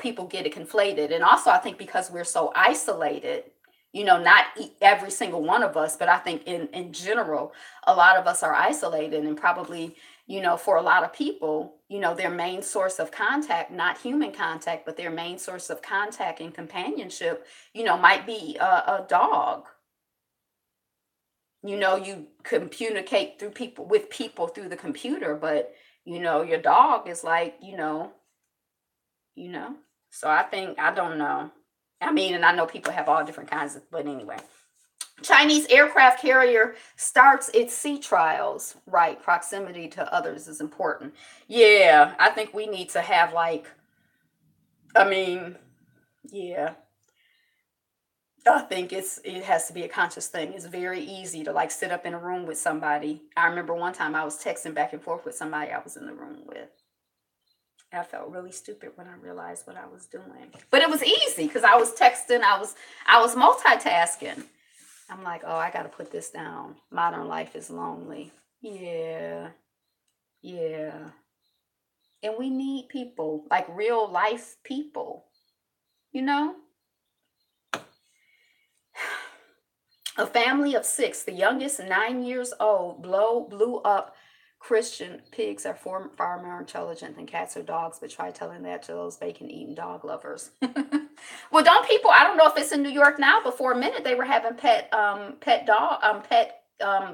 people get it conflated. And also I think because we're so isolated, not every single one of us, but I think in general, a lot of us are isolated, and probably, for a lot of people, their main source of contact, not human contact, but their main source of contact and companionship, might be a dog. You communicate through people with people through the computer, but your dog is like, you know. So I don't know. I mean, and I know people have all different kinds of, but anyway. Chinese aircraft carrier starts its sea trials. Right, proximity to others is important. Yeah, I think we need to have like, I mean, yeah, I think it has to be a conscious thing. It's very easy to like sit up in a room with somebody. I remember one time I was texting back and forth with somebody I was in the room with. I felt really stupid when I realized what I was doing. But it was easy because I was texting, I was multitasking. I'm like, oh, I gotta put this down. Modern life is lonely. Yeah, yeah. And we need people, like real life people, you know? A family of six, the youngest 9 years old, blew up. Christian pigs are far more intelligent than cats or dogs, but try telling that to those bacon eating dog lovers. Well, don't people? I don't know if it's in New York now, but for a minute they were having pet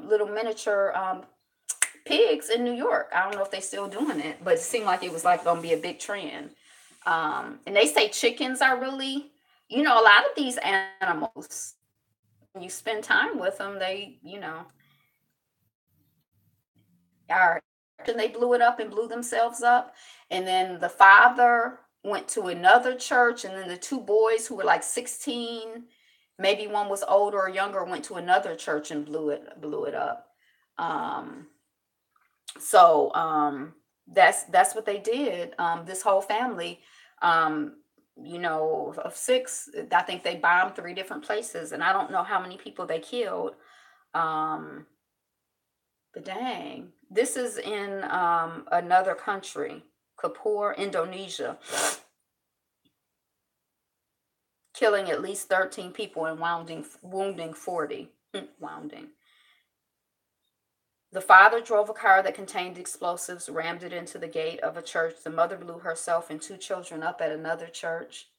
little miniature pigs in New York. I don't know if they still doing it, but it seemed like it was like gonna be a big trend. And they say chickens are really, a lot of these animals, when you spend time with them, they, are, and they blew it up and blew themselves up. And then the father went to another church, and then the two boys who were like 16, maybe one was older or younger, went to another church and blew it up. Um, so that's what they did. This whole family, um, of six, I think they bombed three different places, and I don't know how many people they killed. Um, but dang, this is in another country, Kapur, Indonesia, killing at least 13 people and wounding 40. Wounding. The father drove a car that contained explosives, rammed it into the gate of a church. The mother blew herself and two children up at another church.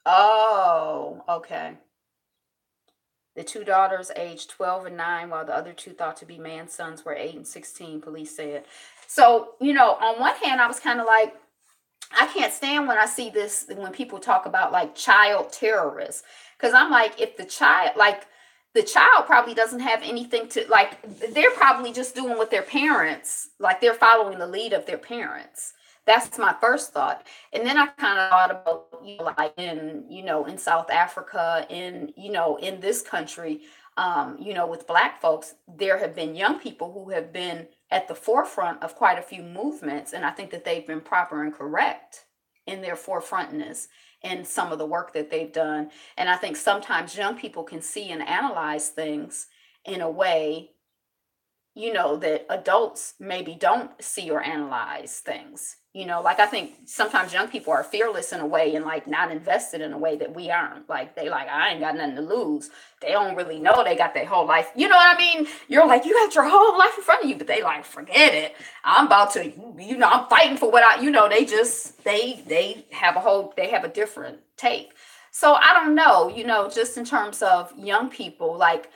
Oh, okay. The two daughters, aged 12 and 9, while the other two thought to be man's sons were 8 and 16, police said. So, on one hand, I was kind of like, I can't stand when I see this, when people talk about like child terrorists. Because I'm like, if the child probably doesn't have anything to, like, they're probably just doing what their parents, like, they're following the lead of their parents. That's my first thought. And then I kind of thought about, like in South Africa, in this country, with Black folks, there have been young people who have been at the forefront of quite a few movements. And I think that they've been proper and correct in their forefrontness and some of the work that they've done. And I think sometimes young people can see and analyze things in a way, that adults maybe don't see or analyze things. Like I think sometimes young people are fearless in a way and like not invested in a way that we aren't. Like they like, I ain't got nothing to lose. They don't really know they got their whole life. You know what I mean? You're like, you got your whole life in front of you, but they like, forget it. I'm about to, I'm fighting for what they just, they have a different take. So I don't know, just in terms of young people, like,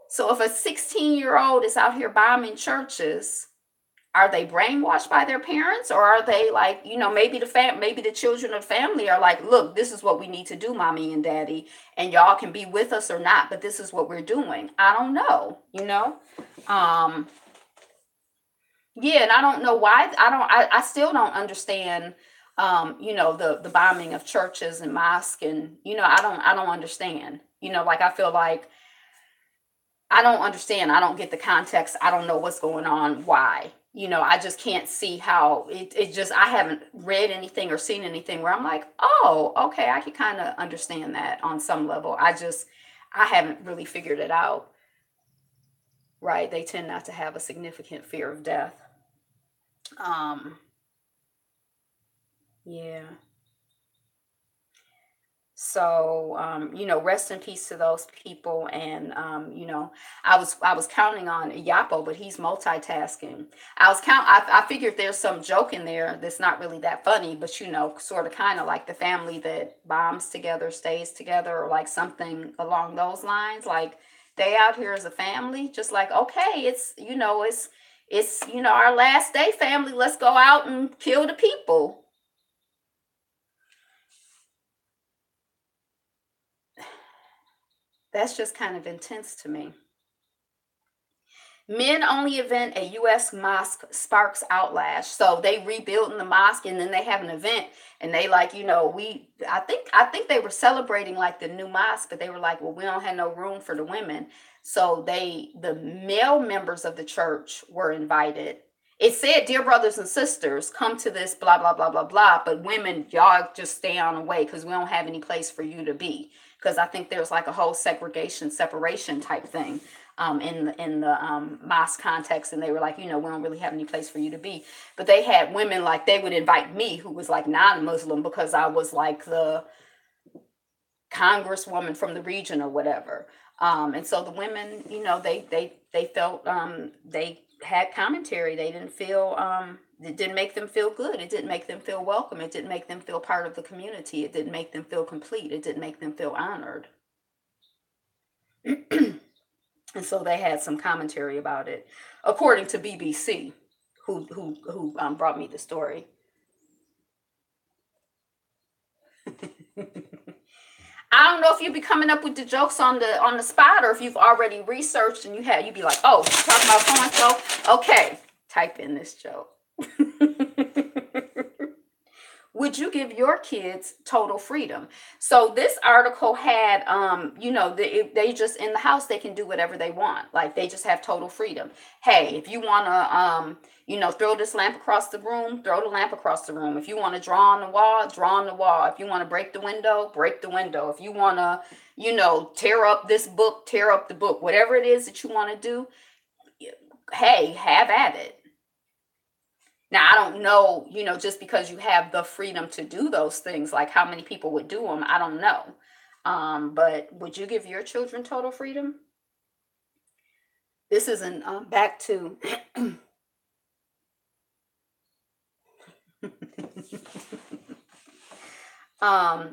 so if a 16-year-old is out here bombing churches, are they brainwashed by their parents, or are they like, maybe the children of the family are like, look, this is what we need to do, mommy and daddy, and y'all can be with us or not, but this is what we're doing. I don't know. Um, yeah, and I don't know why. I still don't understand. The bombing of churches and mosques, and I don't understand. Like I feel like I don't understand. I don't get the context. I don't know what's going on. Why? I just can't see how it just, I haven't read anything or seen anything where I'm like, oh, okay, I can kind of understand that on some level. I haven't really figured it out. Right. They tend not to have a significant fear of death. Um, yeah. So, rest in peace to those people. And, I was counting on Yapo, but he's multitasking. I figured there's some joke in there that's not really that funny, but, sort of kind of like the family that bombs together, stays together, or like something along those lines. Like they out here as a family, just like, okay, it's our last day family. Let's go out and kill the people. That's just kind of intense to me. Men only event at U.S. mosque sparks outlash. So they rebuilding the mosque, and then they have an event, and they like, I think they were celebrating like the new mosque, but they were like, well, we don't have no room for the women. So the male members of the church were invited. It said, dear brothers and sisters, come to this, blah, blah, blah, blah, blah. But women, y'all just stay on the way because we don't have any place for you to be. Because I think there's like a whole segregation, separation type thing in the mosque context, and they were like, we don't really have any place for you to be. But they had women, like they would invite me, who was like non-Muslim, because I was like the congresswoman from the region or whatever. And so the women, they felt, they had commentary. They didn't feel, it didn't make them feel good. It didn't make them feel welcome. It didn't make them feel part of the community. It didn't make them feel complete. It didn't make them feel honored. And so they had some commentary about it, according to BBC, who brought me the story. I don't know if you'd be coming up with the jokes on the spot, or if you've already researched and you'd be like, oh, talking about so and so. Okay, type in this joke. Would you give your kids total freedom? So this article had, they just in the house, they can do whatever they want. Like they just have total freedom. Hey, if you want to, throw this lamp across the room, throw the lamp across the room. If you want to draw on the wall, draw on the wall. If you want to break the window, break the window. If you want to, tear up this book, tear up the book. Whatever it is that you want to do, hey, have at it. Now, I don't know, just because you have the freedom to do those things, like how many people would do them, I don't know. But would you give your children total freedom? This isn't back to.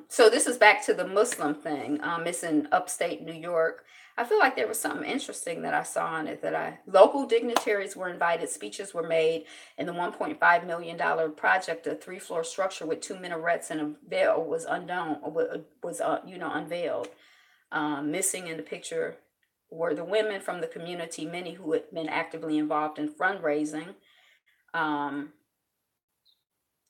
So this is back to the Muslim thing. It's in upstate New York. I feel like there was something interesting that I saw on it local dignitaries were invited, speeches were made, and the $1.5 million project, a 3-floor structure with 2 minarets and a bell was unveiled. Missing in the picture were the women from the community, many who had been actively involved in fundraising.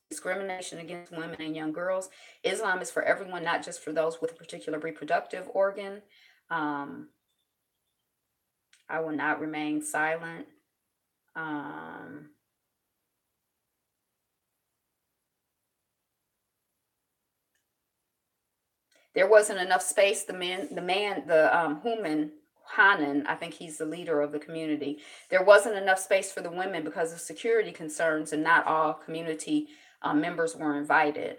Discrimination against women and young girls. Islam is for everyone, not just for those with a particular reproductive organ. I will not remain silent. There wasn't enough space. The Human Hanan, I think he's the leader of the community. There wasn't enough space for the women because of security concerns, and not all community members were invited.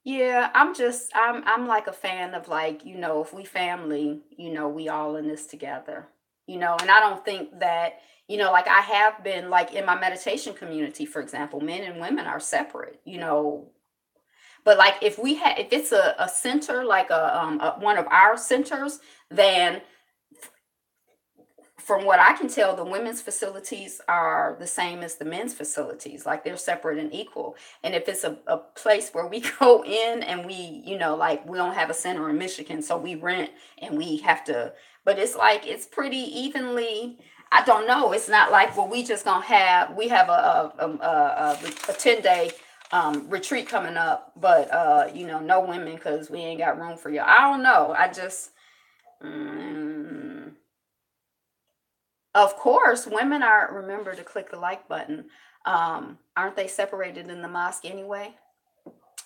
Yeah, I'm like a fan of, like, if we family, we all in this together. And I don't think that, like I have been like in my meditation community, for example, men and women are separate. But like if it's a center, like one of our centers, then from what I can tell, the women's facilities are the same as the men's facilities. Like they're separate and equal. And if it's a place where we go in and like we don't have a center in Michigan, so we rent and we have to, but it's like, it's pretty evenly. I don't know. It's not like, well, we have a 10-day retreat coming up, but no women because we ain't got room for you. I don't know. Mm, of course, women are, remember to click the like button. Aren't they separated in the mosque anyway?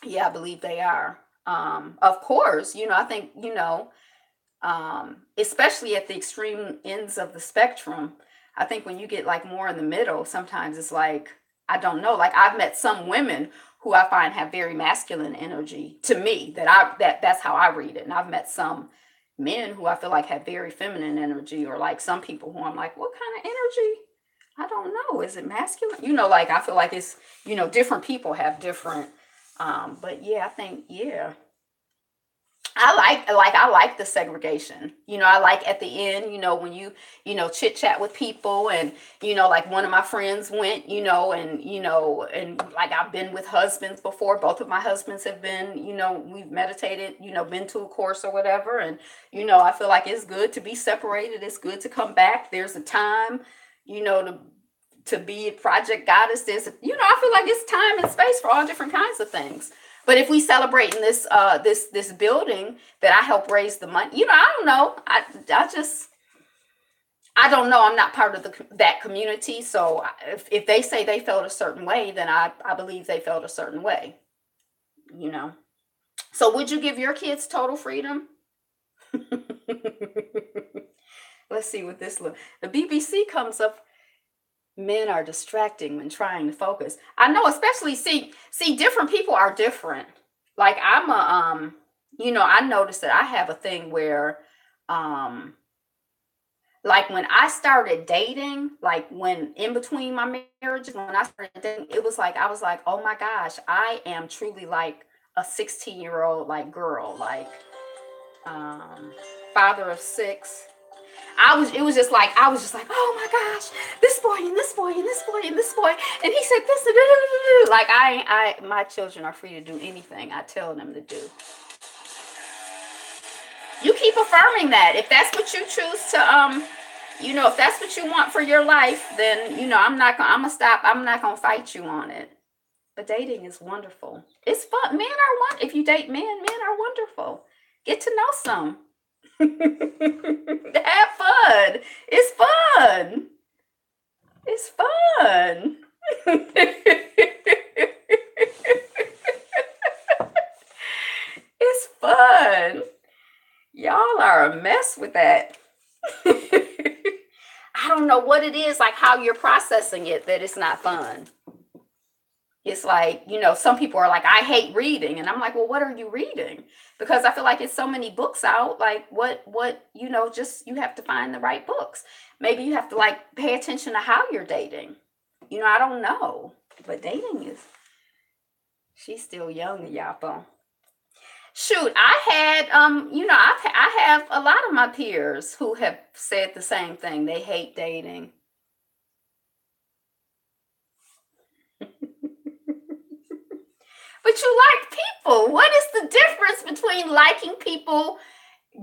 Yeah, I believe they are. Of course, I think, especially at the extreme ends of the spectrum, I think when you get like more in the middle, sometimes it's like, I don't know. Like I've met some women who I find have very masculine energy to me that's how I read it. And I've met some men who I feel like have very feminine energy, or like some people who I'm like, what kind of energy? I don't know. Is it masculine? Like I feel like it's, different people have different but yeah, I think yeah. I like the segregation. I like at the end, when chit chat with people, and like one of my friends went, and like I've been with husbands before. Both of my husbands have been, we've meditated, been to a course or whatever, and I feel like it's good to be separated. It's good to come back. There's a time, to be a project goddess. I feel like it's time and space for all different kinds of things. But if we celebrate in this building that I help raise the money, I don't know. I don't know. I'm not part of that community. So if they say they felt a certain way, then I believe they felt a certain way. So would you give your kids total freedom? Let's see what this look. The BBC comes up. Men are distracting when trying to focus. I know, especially see different people are different. Like I'm I noticed that I have a thing where like when I started dating, like when in between my marriages, when I started dating, it was like I was like, oh my gosh, I am truly like a 16-year-old like girl, like father of 6. It was just like, I was just like, oh my gosh, this boy and this boy and this boy and this boy. And he said this, and like my children are free to do anything I tell them to do. You keep affirming that. If that's what you choose to, if that's what you want for your life, then, I'm gonna stop. I'm not gonna fight you on it. But dating is wonderful. It's fun. If you date men are wonderful. Get to know some. Have fun. It's fun. It's fun. It's fun. Y'all are a mess with that. I don't know what it is, like how you're processing it, that it's not fun. It's like, some people are like, I hate reading. And I'm like, well, what are you reading? Because I feel like it's so many books out. Like what, just you have to find the right books. Maybe you have to like pay attention to how you're dating. I don't know. But dating she's still young, y'all. Shoot, I had, I have a lot of my peers who have said the same thing. They hate dating. But you like people. What is the difference between liking people,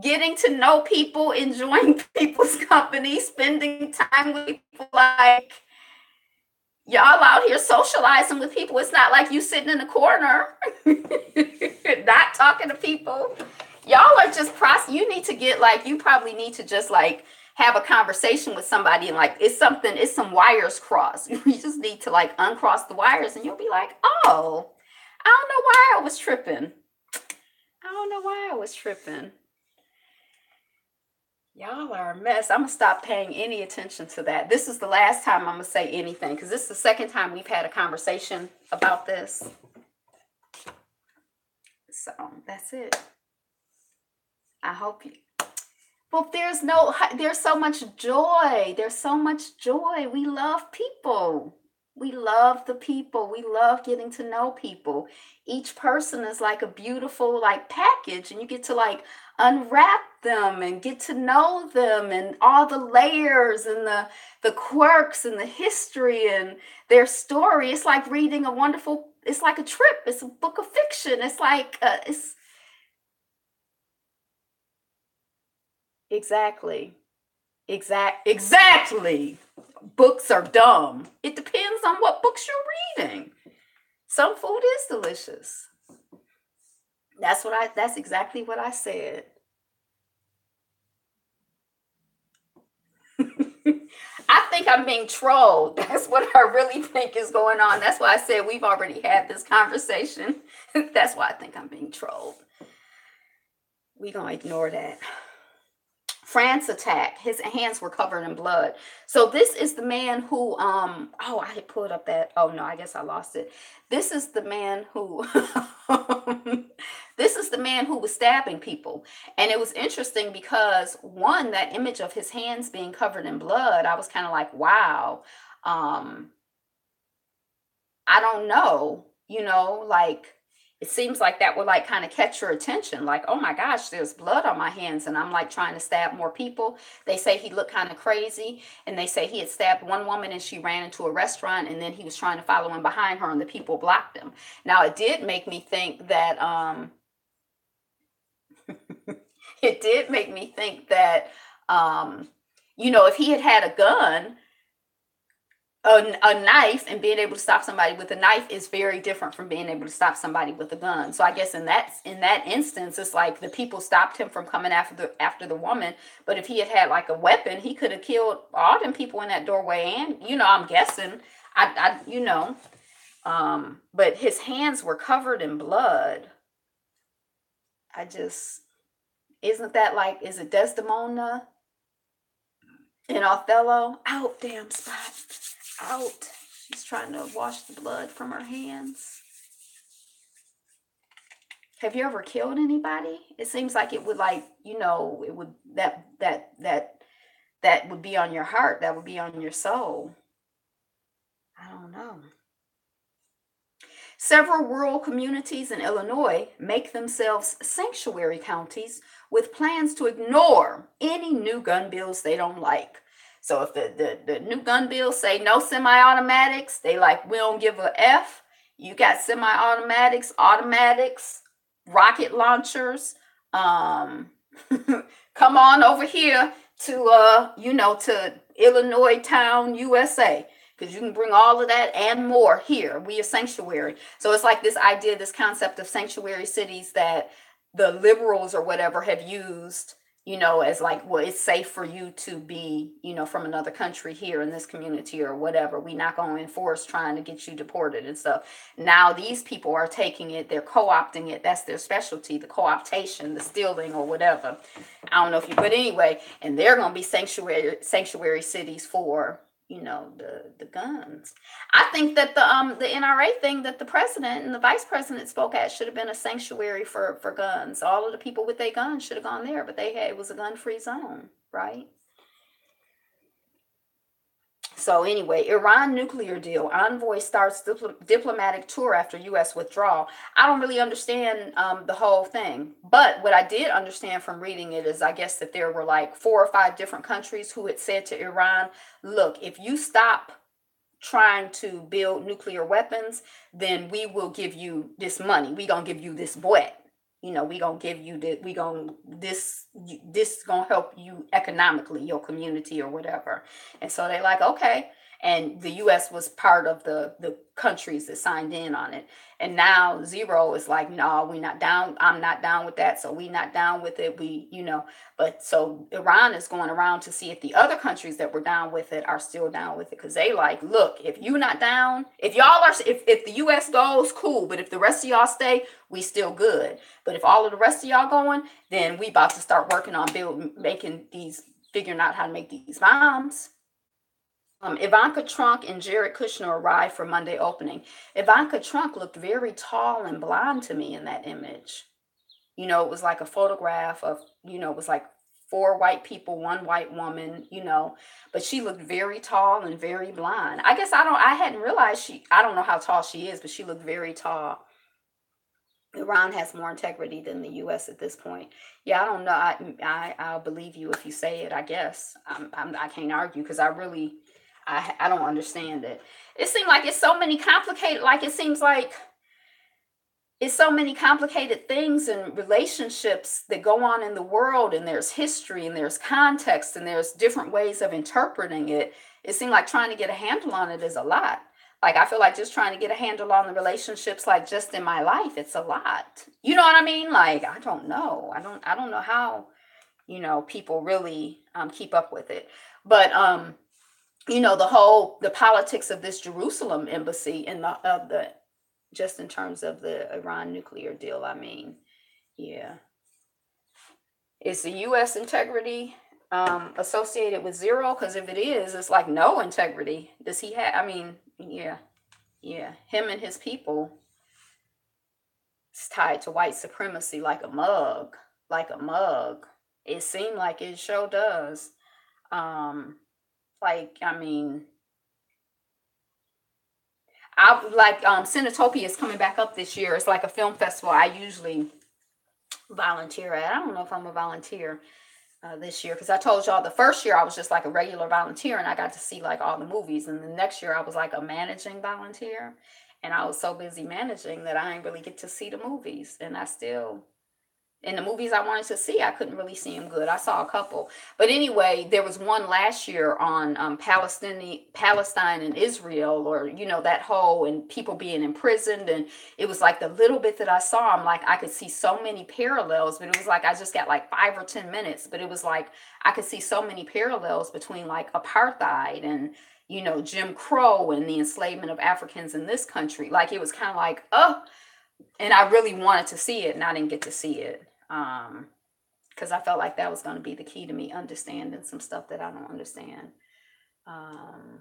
getting to know people, enjoying people's company, spending time with people? Like, y'all out here socializing with people. It's not like you sitting in a corner, not talking to people. Y'all are just you need to get like, you probably need to just like have a conversation with somebody, and like it's some wires crossed. You just need to like uncross the wires, and you'll be like, oh, I don't know why I was tripping. Y'all are a mess. I'm going to stop paying any attention to that. This is the last time I'm going to say anything, because this is the second time we've had a conversation about this. So that's it. I hope you. Well, there's so much joy. There's so much joy. We love people. We love the people. We love getting to know people. Each person is like a beautiful like package, and you get to like unwrap them and get to know them, and all the layers and the quirks and the history and their story. It's like reading it's like a trip. It's a book of fiction. It's like exactly. Exactly. Books are dumb. It depends on what books you're reading. Some food is delicious. That's exactly what I said. I think I'm being trolled. That's what I really think is going on. That's why I said we've already had this conversation. That's why I think I'm being trolled. We're going to ignore that. France attack. His hands were covered in blood. So this is the man who oh, I had pulled up that. Oh no, I guess I lost it. This is the man who this is the man who was stabbing people. And it was interesting because one, that image of his hands being covered in blood, I was kind of like, wow. Um I don't know, like it seems like that would like kind of catch your attention. Like, oh my gosh, there's blood on my hands and I'm like trying to stab more people. They say he looked kind of crazy and they say he had stabbed one woman and she ran into a restaurant and then he was trying to follow in behind her and the people blocked him. Now, it did make me think that it did make me think that if he had had a gun, a knife, and being able to stop somebody with a knife is very different from being able to stop somebody with a gun. So I guess in that instance, it's like the people stopped him from coming after the woman. But if he had had like a weapon, he could have killed all them people in that doorway. And I'm guessing, but his hands were covered in blood. Isn't that like, is it Desdemona in Othello? Out, damn spot. Out. She's trying to wash the blood from her hands. Have you ever killed anybody? It seems like it would, like, it would, that would be on your heart. That would be on your soul. I don't know. Several rural communities in Illinois make themselves sanctuary counties with plans to ignore any new gun bills they don't like. So if the new gun bills say no semi-automatics, they like, we don't give a F. You got semi-automatics, automatics, rocket launchers. Come on over here to Illinois town, USA. Because you can bring all of that and more here. We are sanctuary. So it's like this idea, this concept of sanctuary cities that the liberals or whatever have used, as like, well, it's safe for you to be, from another country here in this community or whatever. We're not going to enforce trying to get you deported and stuff. Now these people are taking it, they're co-opting it. That's their specialty, the co-optation, the stealing or whatever. I don't know if you, but anyway, and they're going to be sanctuary cities for, the guns. I think that the NRA thing that the president and the vice president spoke at should have been a sanctuary for guns. All of the people with their guns should have gone there, but it was a gun-free zone, right? So anyway, Iran nuclear deal. Envoy starts diplomatic tour after U.S. withdrawal. I don't really understand the whole thing. But what I did understand from reading it is, I guess, that there were like 4 or 5 different countries who had said to Iran, look, if you stop trying to build nuclear weapons, then we will give you this money. We gonna give you this bread. We gonna give you this gonna help you economically, your community or whatever. And so they like, okay. And the U.S. was part of the countries that signed in on it. And now Zero is like, no, we not down. I'm not down with that. So we not down with it. But so Iran is going around to see if the other countries that were down with it are still down with it. Because they like, look, if you not down, if the U.S. goes, cool. But if the rest of y'all stay, we still good. But if all of the rest of y'all going, then we about to start working on figuring out how to make these bombs. Ivanka Trump and Jared Kushner arrived for Monday opening. Ivanka Trump looked very tall and blonde to me in that image. It was like a photograph of, it was like 4 white people, 1 white woman, but she looked very tall and very blonde. I guess I hadn't realized I don't know how tall she is, but she looked very tall. Iran has more integrity than the U.S. at this point. Yeah, I don't know. I'll believe you if you say it, I guess. I can't argue because I don't understand it. It seems like it's so many complicated things and relationships that go on in the world, and there's history and there's context and there's different ways of interpreting it. It seems like trying to get a handle on it is a lot. Like, I feel like just trying to get a handle on the relationships, like just in my life, it's a lot. You know what I mean? Like, I don't know. I don't know how, people really keep up with it. But the politics of this Jerusalem embassy and just in terms of the Iran nuclear deal, I mean, yeah. Is the U.S. integrity associated with zero? Because if it is, it's like no integrity. Does he have? I mean, yeah, yeah. Him and his people. It's tied to white supremacy like a mug, like a mug. It seemed like it sure does. Um, like I mean, I like Cinetopia is coming back up this year. It's like a film festival. I usually volunteer at. I don't know if I'm a volunteer this year because I told y'all the first year I was just like a regular volunteer and I got to see like all the movies, and the next year I was like a managing volunteer, and I was so busy managing that I didn't really get to see the movies, and I still in the movies I wanted to see, I couldn't really see them good. I saw a couple, but anyway, there was one last year on Palestine and Israel, or that whole and people being imprisoned, and it was like the little bit that I saw, I'm like I could see so many parallels, but it was like I just got like 5 or 10 minutes, but it was like I could see so many parallels between like apartheid and Jim Crow and the enslavement of Africans in this country. Like it was kind of like, oh, and I really wanted to see it, and I didn't get to see it because I felt like that was going to be the key to me understanding some stuff that I don't understand. Um,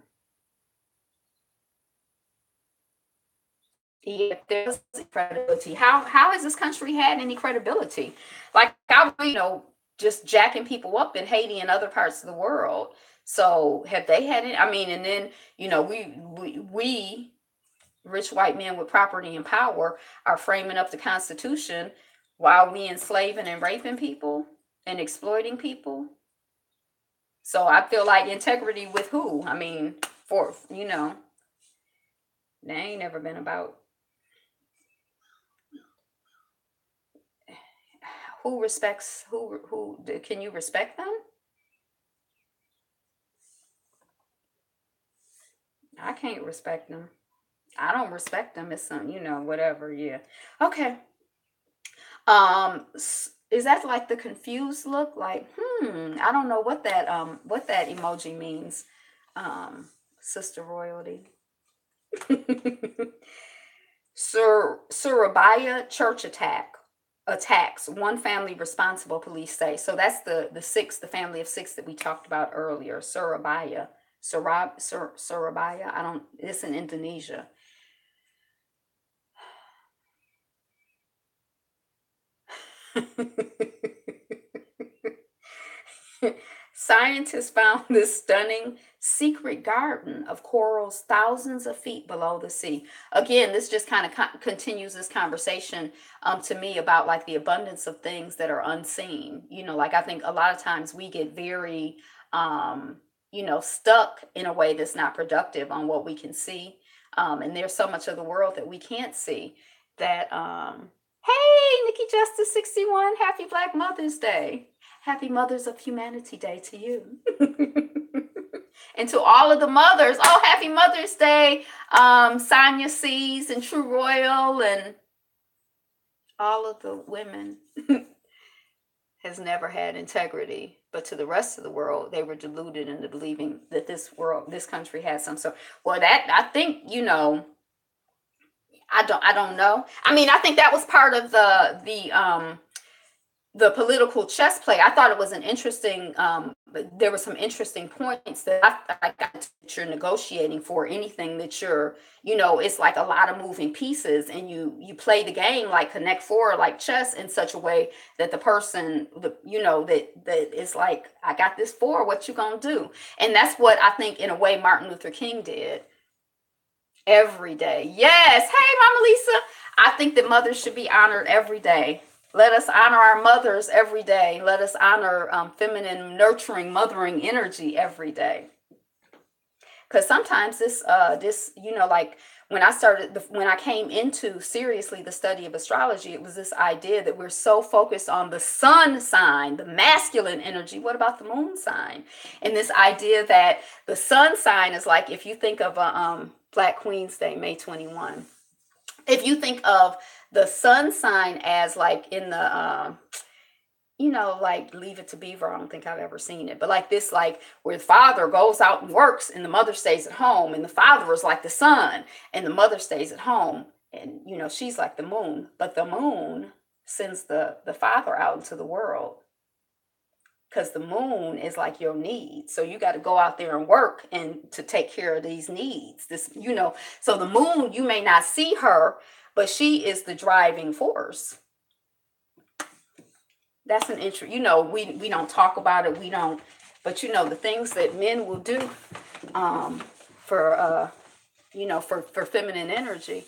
yeah, there's credibility. How has this country had any credibility? Like I, just jacking people up in Haiti and other parts of the world. So have they had it? I mean, and then we rich white men with property and power are framing up the Constitution while we enslaving and raping people and exploiting people. So I feel like integrity with who? I mean, they ain't never been about who respects who can you respect them? I can't respect them. I don't respect them. It's some, whatever. Yeah. Okay. Is that like the confused look? Like, I don't know what that emoji means. Sister Royalty. Surabaya church attacks one family responsible, police say. So that's the family of six that we talked about earlier. Surabaya. I don't. It's in Indonesia. Scientists found this stunning secret garden of corals thousands of feet below the sea. Again, this just kind of continues this conversation to me about like the abundance of things that are unseen. Like I think a lot of times we get very, stuck in a way that's not productive on what we can see. And there's so much of the world that we can't see that, hey, Nikki Justice 61, happy Black Mother's Day. Happy Mothers of Humanity Day to you. And to all of the mothers, oh, happy Mother's Day. Sonia C's and True Royal and all of the women has never had integrity. But to the rest of the world, they were deluded into believing that this country has some. So, well, that I think, I don't know. I mean, I think that was part of the political chess play. I thought it was an interesting, there were some interesting points that I got that you're negotiating for anything that it's like a lot of moving pieces, and you play the game like Connect Four, like chess, in such a way that the person, that is like, I got this four, what you gonna do? And that's what I think, in a way, Martin Luther King did every day. Yes. Hey, Mama Lisa. I think that mothers should be honored every day. Let us honor our mothers every day. Let us honor feminine, nurturing, mothering energy every day. Because sometimes this, like when I came into seriously the study of astrology, it was this idea that we're so focused on the sun sign, the masculine energy. What about the moon sign? And this idea that the sun sign is like, if you think of Black Queen's Day, May 21, if you think of the sun sign as like in the like Leave It to Beaver, I don't think I've ever seen it, but like this, like where the father goes out and works and the mother stays at home, and the father is like the sun and the mother stays at home, and she's like the moon, but the moon sends the father out into the world. because the moon is like your needs. So you got to go out there and work and to take care of these needs. So the moon, you may not see her, but she is the driving force. That's an interest. We don't talk about it. We don't, but the things that men will do for for feminine energy.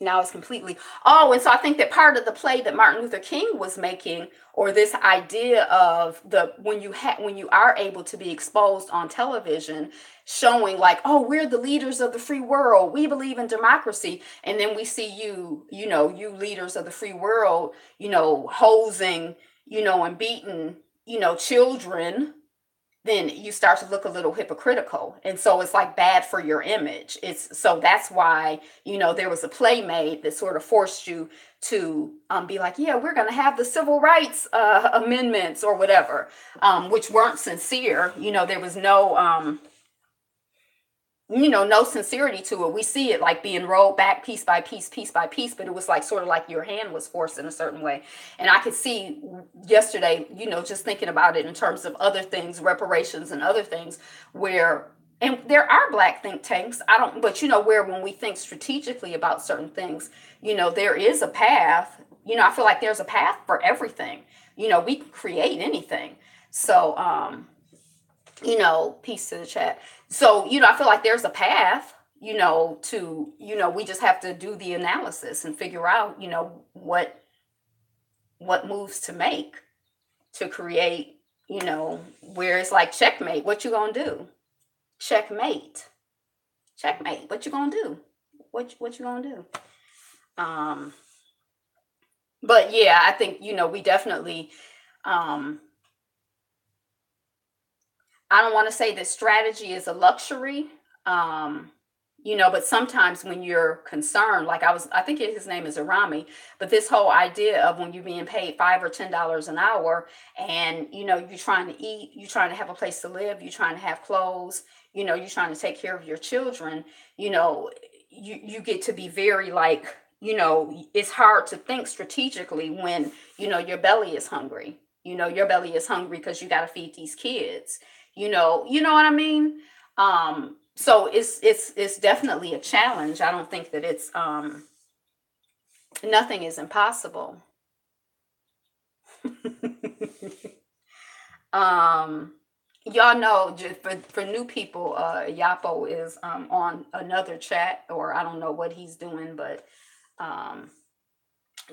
Now it's completely. Oh, and so I think that part of the play that Martin Luther King was making, or this idea of when you are able to be exposed on television, showing like, oh, we're the leaders of the free world, we believe in democracy, and then we see you leaders of the free world, hosing, and beating, children, then you start to look a little hypocritical. And so it's like bad for your image. So that's why, there was a play made that sort of forced you to be like, yeah, we're going to have the civil rights amendments or whatever, which weren't sincere. There was no sincerity to it. We see it like being rolled back piece by piece, but it was like sort of like your hand was forced in a certain way. And I could see yesterday, just thinking about it in terms of other things, reparations and other things and there are Black think tanks. But where when we think strategically about certain things, there is a path. I feel like there's a path for everything. We can create anything. So, peace to the chat. So, I feel like there's a path, to, we just have to do the analysis and figure out, what moves to make to create, where it's like checkmate. What you gonna do? Checkmate. What you gonna do? What you gonna do? But yeah, I think, we definitely, I don't want to say that strategy is a luxury, but sometimes when you're concerned, like I think his name is Arami, but this whole idea of when you're being paid $5 or $10 an hour, and you're trying to eat, you're trying to have a place to live, you're trying to have clothes, you're trying to take care of your children, you get to be very like, it's hard to think strategically when your belly is hungry. Your belly is hungry because you got to feed these kids. You know what I mean? So it's definitely a challenge. I don't think that it's nothing is impossible. Y'all know, just for new people, Yapo is on another chat, or I don't know what he's doing, but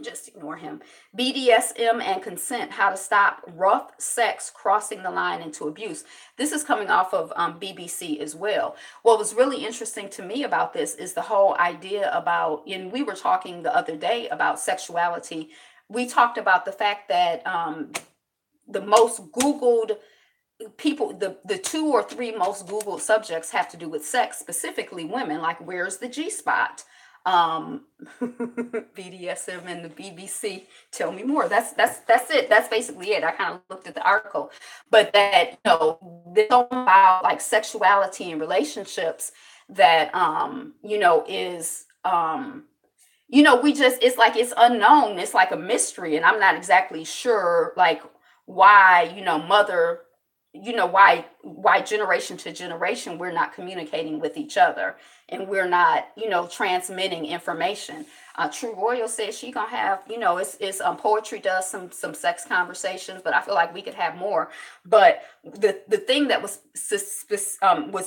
just ignore him. BDSM and consent, how to stop rough sex crossing the line into abuse. This is coming off of BBC as well. What was really interesting to me about this is the whole idea about, and we were talking the other day about sexuality. We talked about the fact that the most Googled people, the 2 or 3 most Googled subjects have to do with sex, specifically women, like where's the G-spot? BDSM and the BBC, tell me more. That's it. That's basically it. I kind of looked at the article, but that this about like sexuality and relationships that is we just, it's like it's unknown. It's like a mystery, and I'm not exactly sure like why why generation to generation we're not communicating with each other, and we're not transmitting information. True Royal says she gonna have it's poetry does some sex conversations, but I feel like we could have more. But the thing that was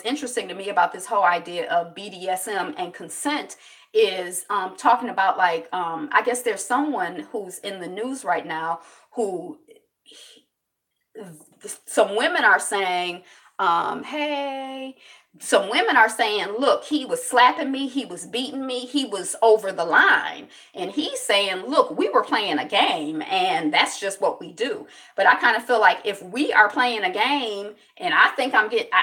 interesting to me about this whole idea of BDSM and consent is talking about like I guess there's someone who's in the news right now who some women are saying, hey, some women are saying, look, he was slapping me, he was beating me, he was over the line. And he's saying, look, we were playing a game, and that's just what we do. But I kind of feel like if we are playing a game, and I think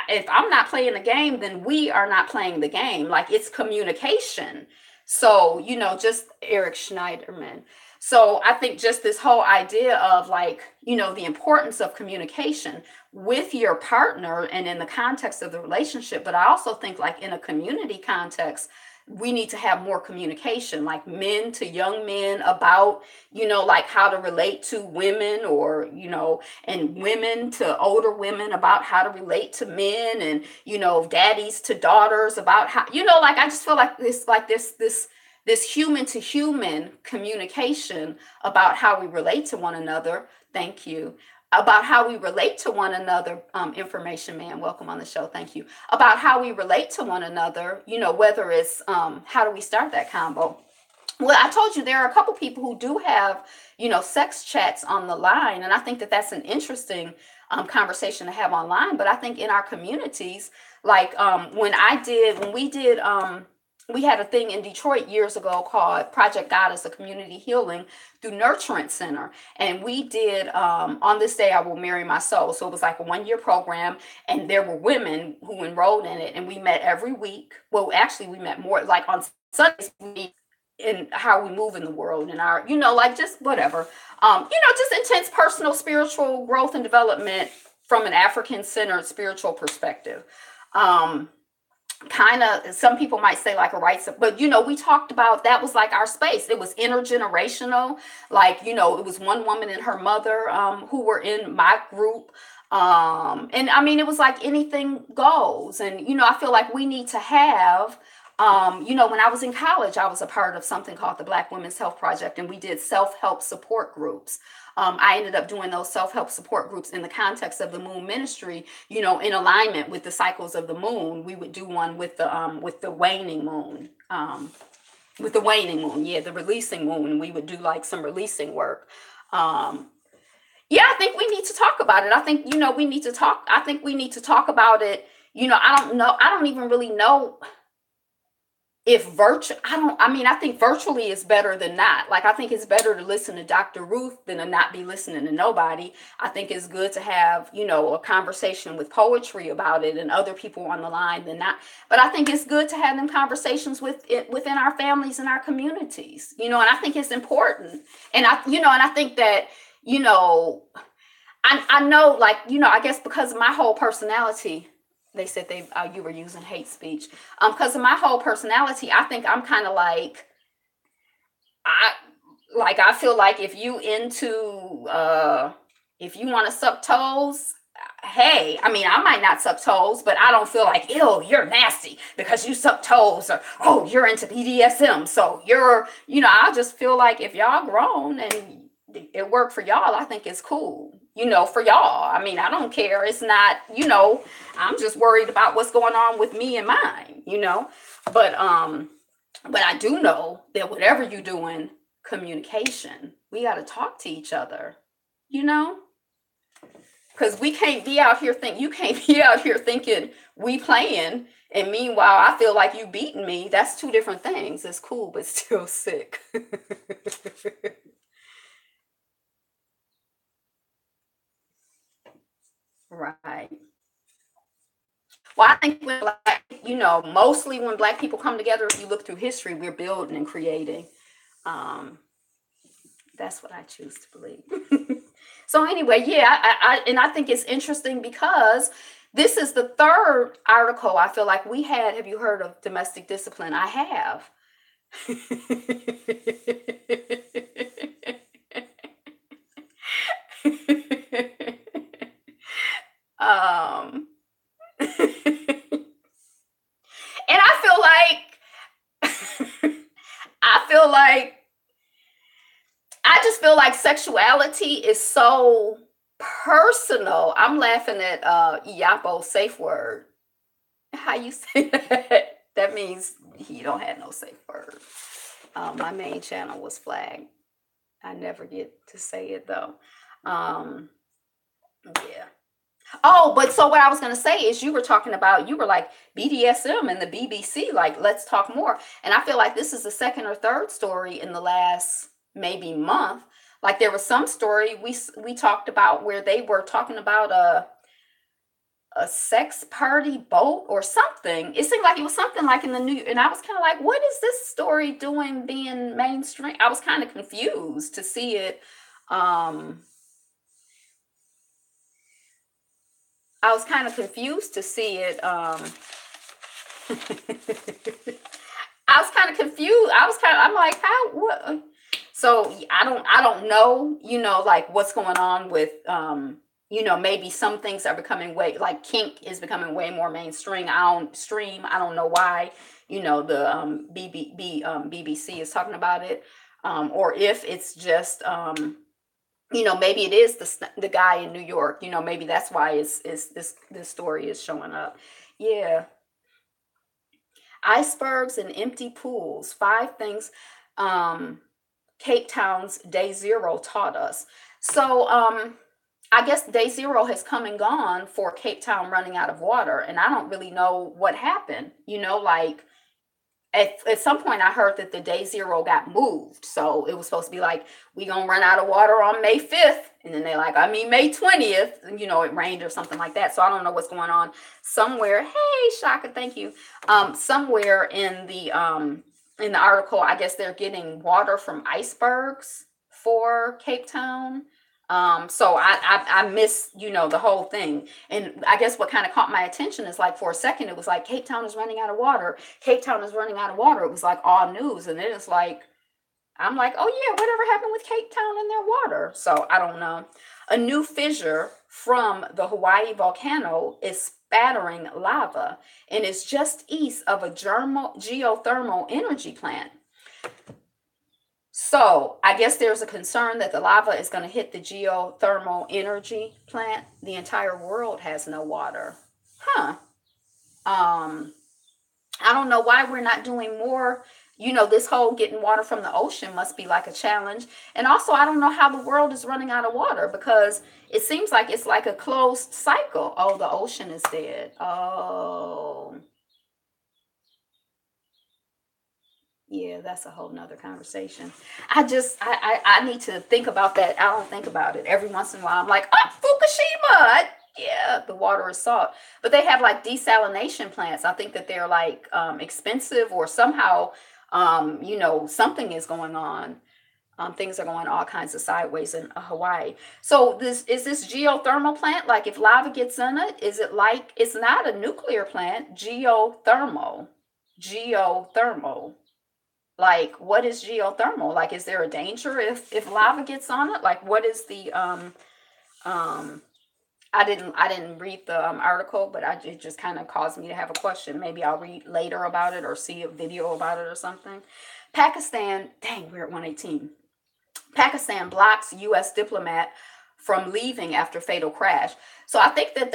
if I'm not playing the game, then we are not playing the game. Like, it's communication. So, just Eric Schneiderman. So I think just this whole idea of like, the importance of communication with your partner and in the context of the relationship. But I also think like in a community context, we need to have more communication, like men to young men about, like how to relate to women, or, and women to older women about how to relate to men, and, daddies to daughters about how, like I just feel like this human to human communication about how we relate to one another. Thank you. About how we relate to one another. Information man, welcome on the show. Thank you. About how we relate to one another, whether it's how do we start that combo? Well, I told you there are a couple people who do have, sex chats on the line. And I think that that's an interesting conversation to have online. But I think in our communities, like we had a thing in Detroit years ago called Project Goddess, a community healing through Nurturance Center. And we did On This Day I Will Marry My Soul. So it was like a 1-year program, and there were women who enrolled in it. And we met every week. Well, actually, we met more like on Sundays, in how we move in the world, and our, like just whatever, just intense personal spiritual growth and development from an African-centered spiritual perspective. Kind of, some people might say like a rights, but we talked about, that was like our space. It was intergenerational. Like, it was one woman and her mother who were in my group. And I mean, it was like anything goes. And, I feel like we need to have, when I was in college, I was a part of something called the Black Women's Health Project, and we did self-help support groups. I ended up doing those self-help support groups in the context of the Moon Ministry, in alignment with the cycles of the moon. We would do one with the waning moon, the releasing moon. We would do like some releasing work. Yeah, I think we need to talk about it. I think, we need to talk. I think we need to talk about it. I don't even really know if I think virtually is better than not. Like, I think it's better to listen to Dr. Ruth than to not be listening to nobody. I think it's good to have, a conversation with poetry about it and other people on the line than not. But I think it's good to have them conversations within our families and our communities, and I think it's important. And I think that, I know, like, I guess because of my whole personality, they said you were using hate speech. Because of my whole personality, I think I'm kind of like, I feel like if you want to suck toes, hey, I mean, I might not suck toes, but I don't feel like, ew, you're nasty because you suck toes, or, oh, you're into BDSM, so you're, I just feel like if y'all grown and it worked for y'all, I think it's cool, for y'all. I mean, I don't care. It's not, I'm just worried about what's going on with me and mine, but I do know that whatever you're doing, communication, we got to talk to each other, because we can't be out here you can't be out here thinking we playing, and meanwhile I feel like you beating me. That's two different things. It's cool, but still sick. Right. Well, I think mostly when Black people come together, if you look through history, we're building and creating. Um, that's what I choose to believe. So anyway, yeah, I think it's interesting because this is the third article I feel like we had. Have you heard of domestic discipline? I have. um, and I feel like I just feel like sexuality is so personal. I'm laughing at Iapo's safe word. How you say that? That means he don't have no safe word. My main channel was flagged. I never get to say it though. Yeah. Oh, but so what I was going to say is you were like BDSM and the BBC, like, let's talk more. And I feel like this is the second or third story in the last maybe month. Like, there was some story we talked about where they were talking about a sex party boat or something. It seemed like it was something like in the news. And I was kind of like, what is this story doing being mainstream? I was kind of confused to see it. I was kind of confused to see it. I I was kind of confused. I'm like, how, what? So I don't know, like what's going on with, maybe some things are becoming way, like kink is becoming way more mainstream. I don't know why, the BBC is talking about it, or if it's just, maybe it is the guy in New York. Maybe that's why it's this story is showing up. Yeah. Icebergs and empty pools. Five things Cape Town's day zero taught us. So I guess day zero has come and gone for Cape Town running out of water. And I don't really know what happened. Like at some point I heard that the day zero got moved. So it was supposed to be like, we gonna run out of water on May 5th. And then they're like, I mean, May 20th, it rained or something like that. So I don't know what's going on somewhere. Hey, Shaka, thank you. Somewhere in the article, I guess they're getting water from icebergs for Cape Town. So I miss, the whole thing. And I guess what kind of caught my attention is like for a second, it was like Cape Town is running out of water. Cape Town is running out of water. It was like all news. And then it's like, I'm like, oh yeah, whatever happened with Cape Town and their water? So I don't know. A new fissure from the Hawaii volcano is spattering lava and is just east of a geothermal energy plant. So I guess there's a concern that the lava is going to hit the geothermal energy plant. The entire world has no water. Huh. Um, I don't know why we're not doing more. This whole getting water from the ocean must be like a challenge. And also, I don't know how the world is running out of water because it seems like it's like a closed cycle. Oh, the ocean is dead. Oh, yeah, that's a whole nother conversation. I need to think about that. I don't think about it. Every once in a while, I'm like, oh, Fukushima. Yeah, the water is salt. But they have like desalination plants. I think that they're like expensive or somehow, something is going on. Things are going all kinds of sideways in Hawaii. So this geothermal plant, like if lava gets in it, is it like, it's not a nuclear plant, geothermal. Like, what is geothermal? Like, is there a danger if lava gets on it? Like, what is the um I didn't read the article, but it just kind of caused me to have a question. Maybe I'll read later about it or see a video about it or something. Pakistan, dang, we're at 118. Pakistan blocks U.S. diplomat from leaving after fatal crash. So I think that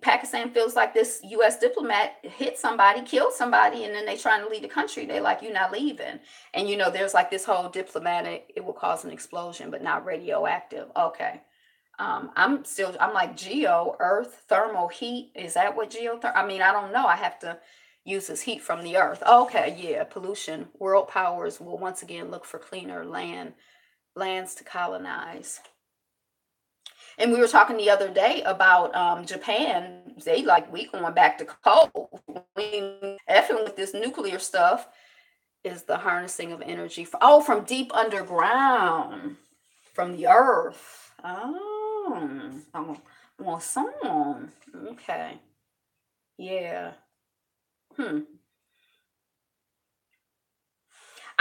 Pakistan feels like this U.S. diplomat hit somebody, killed somebody, and then they trying to leave the country. They like, you're not leaving. And there's like this whole diplomatic, it will cause an explosion, but not radioactive. Okay. I'm like earth, thermal heat. Is that what I mean, I don't know. I have to use this heat from the earth. Okay, yeah, pollution. World powers will once again look for cleaner lands to colonize. And we were talking the other day about Japan. They like, we going back to coal. We effing with this nuclear stuff is the harnessing of energy. From deep underground, from the earth. Well, some. Okay. Yeah. Hmm.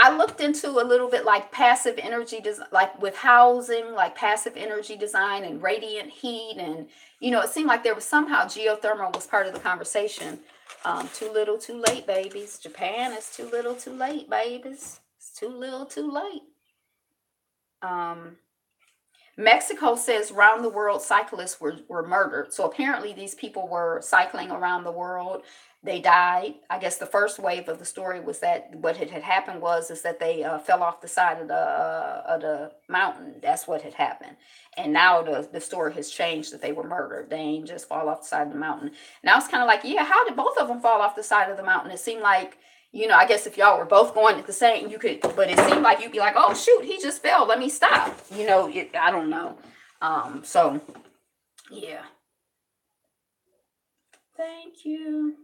I looked into a little bit like passive energy, like with housing, like passive energy design and radiant heat. And, it seemed like there was somehow geothermal was part of the conversation. Too little, too late, babies. Japan is too little, too late, babies. It's too little, too late. Um, Mexico says round the world cyclists were murdered. So apparently these people were cycling around the world. They died. I guess the first wave of the story was that what had happened is that they fell off the side of the mountain. That's what had happened. And now the story has changed that they were murdered. They ain't just fall off the side of the mountain. Now it's kind of like, yeah, how did both of them fall off the side of the mountain? It seemed like, I guess if y'all were both going at the same, you could, but it seemed like you'd be like, oh shoot, he just fell. Let me stop. I don't know. So yeah. Thank you.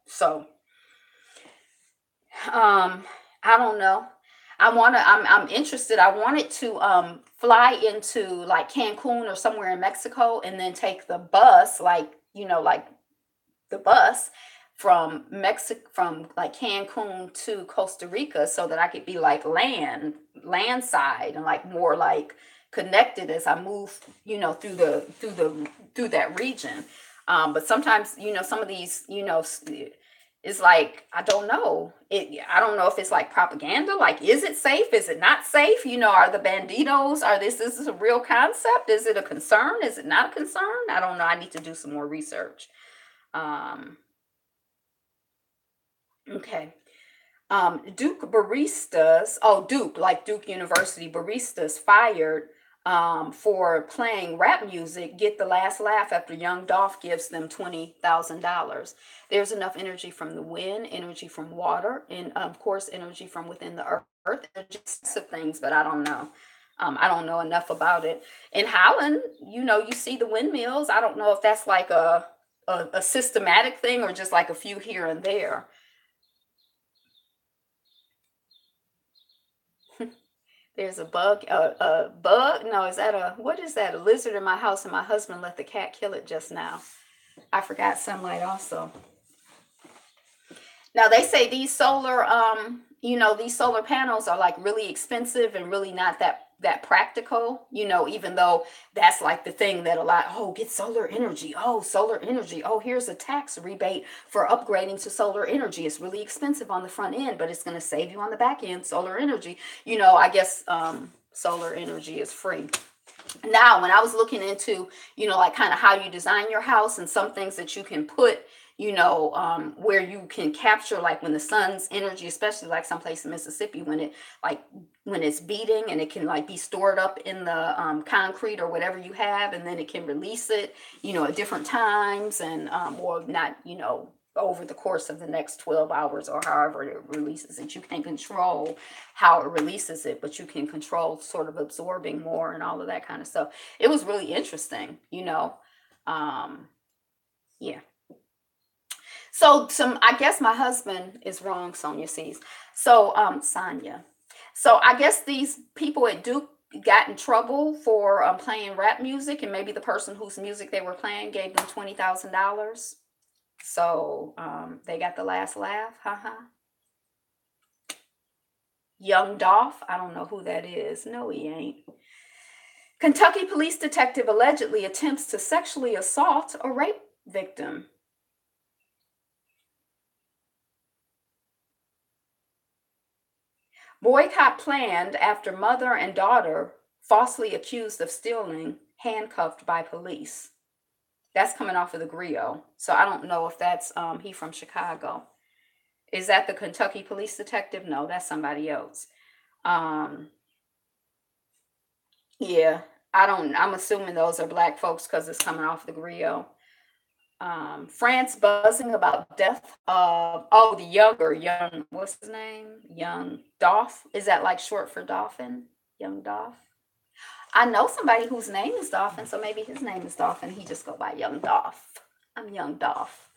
So I don't know. I'm interested. I wanted to fly into like Cancun or somewhere in Mexico and then take the bus, like the bus. from Mexico, from like Cancun to Costa Rica, so that I could be like landside and like more like connected as I move, through that region. But sometimes, some of these, it's like I don't know. I don't know if it's like propaganda. Like, is it safe? Is it not safe? Are the banditos? Are this is a real concept? Is it a concern? Is it not a concern? I don't know. I need to do some more research. Um, okay. Duke, like Duke University baristas fired for playing rap music, get the last laugh after Young Dolph gives them $20,000. There's enough energy from the wind, energy from water, and of course, energy from within the earth, just of things, but I don't know. I don't know enough about it. In Holland, you see the windmills. I don't know if that's like a systematic thing or just like a few here and there. There's a bug. No, what is that? A lizard in my house, and my husband let the cat kill it just now. I forgot sunlight also. Now they say these solar panels are like really expensive and really not that practical, even though that's like the thing that a lot, oh, get solar energy. Oh, solar energy. Oh, here's a tax rebate for upgrading to solar energy. It's really expensive on the front end, but it's going to save you on the back end. Solar energy, I guess solar energy is free. Now, when I was looking into, like kind of how you design your house and some things that you can put, where you can capture like when the sun's energy, especially like someplace in Mississippi, when it's beating and it can like be stored up in the concrete or whatever you have, and then it can release it, at different times and or not, over the course of the next 12 hours or however it releases it. You can't control how it releases it, but you can control sort of absorbing more and all of that kind of stuff. It was really interesting, Um, yeah. So I guess my husband is wrong, Sonia sees. So Sonia. So I guess these people at Duke got in trouble for playing rap music, and maybe the person whose music they were playing gave them $20,000. So they got the last laugh. Haha. Young Dolph. I don't know who that is. No, he ain't. Kentucky police detective allegedly attempts to sexually assault a rape victim. Boycott planned after mother and daughter falsely accused of stealing, handcuffed by police. That's coming off of the Griot. So I don't know if that's he from Chicago. Is that the Kentucky police detective? No, that's somebody else. Um, yeah, I'm assuming those are black folks because it's coming off the Griot. France buzzing about death of the young, what's his name? Young Dolph. Is that like short for dolphin? Young Dolph. I know somebody whose name is Dolphin, so maybe his name is Dolphin. He just go by Young Dolph. I'm Young Dolph.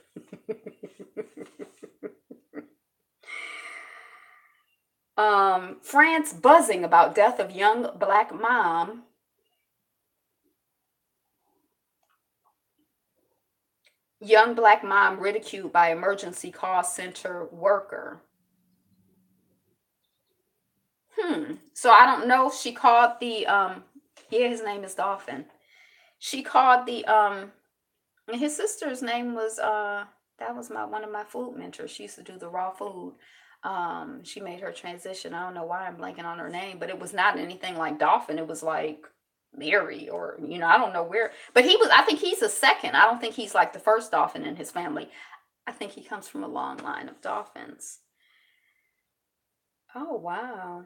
France buzzing about death of young black mom. Young black mom ridiculed by emergency call center worker. So I don't know if she called the yeah, his name is Dolphin. She called the his sister's name was that was my one of my food mentors. She used to do the raw food. She made her transition. I don't know why I'm blanking on her name, but it was not anything like Dolphin. It was like Mary or I don't know where. But I think he's a second. I don't think he's like the first Dolphin in his family. I think he comes from a long line of dolphins. Oh wow.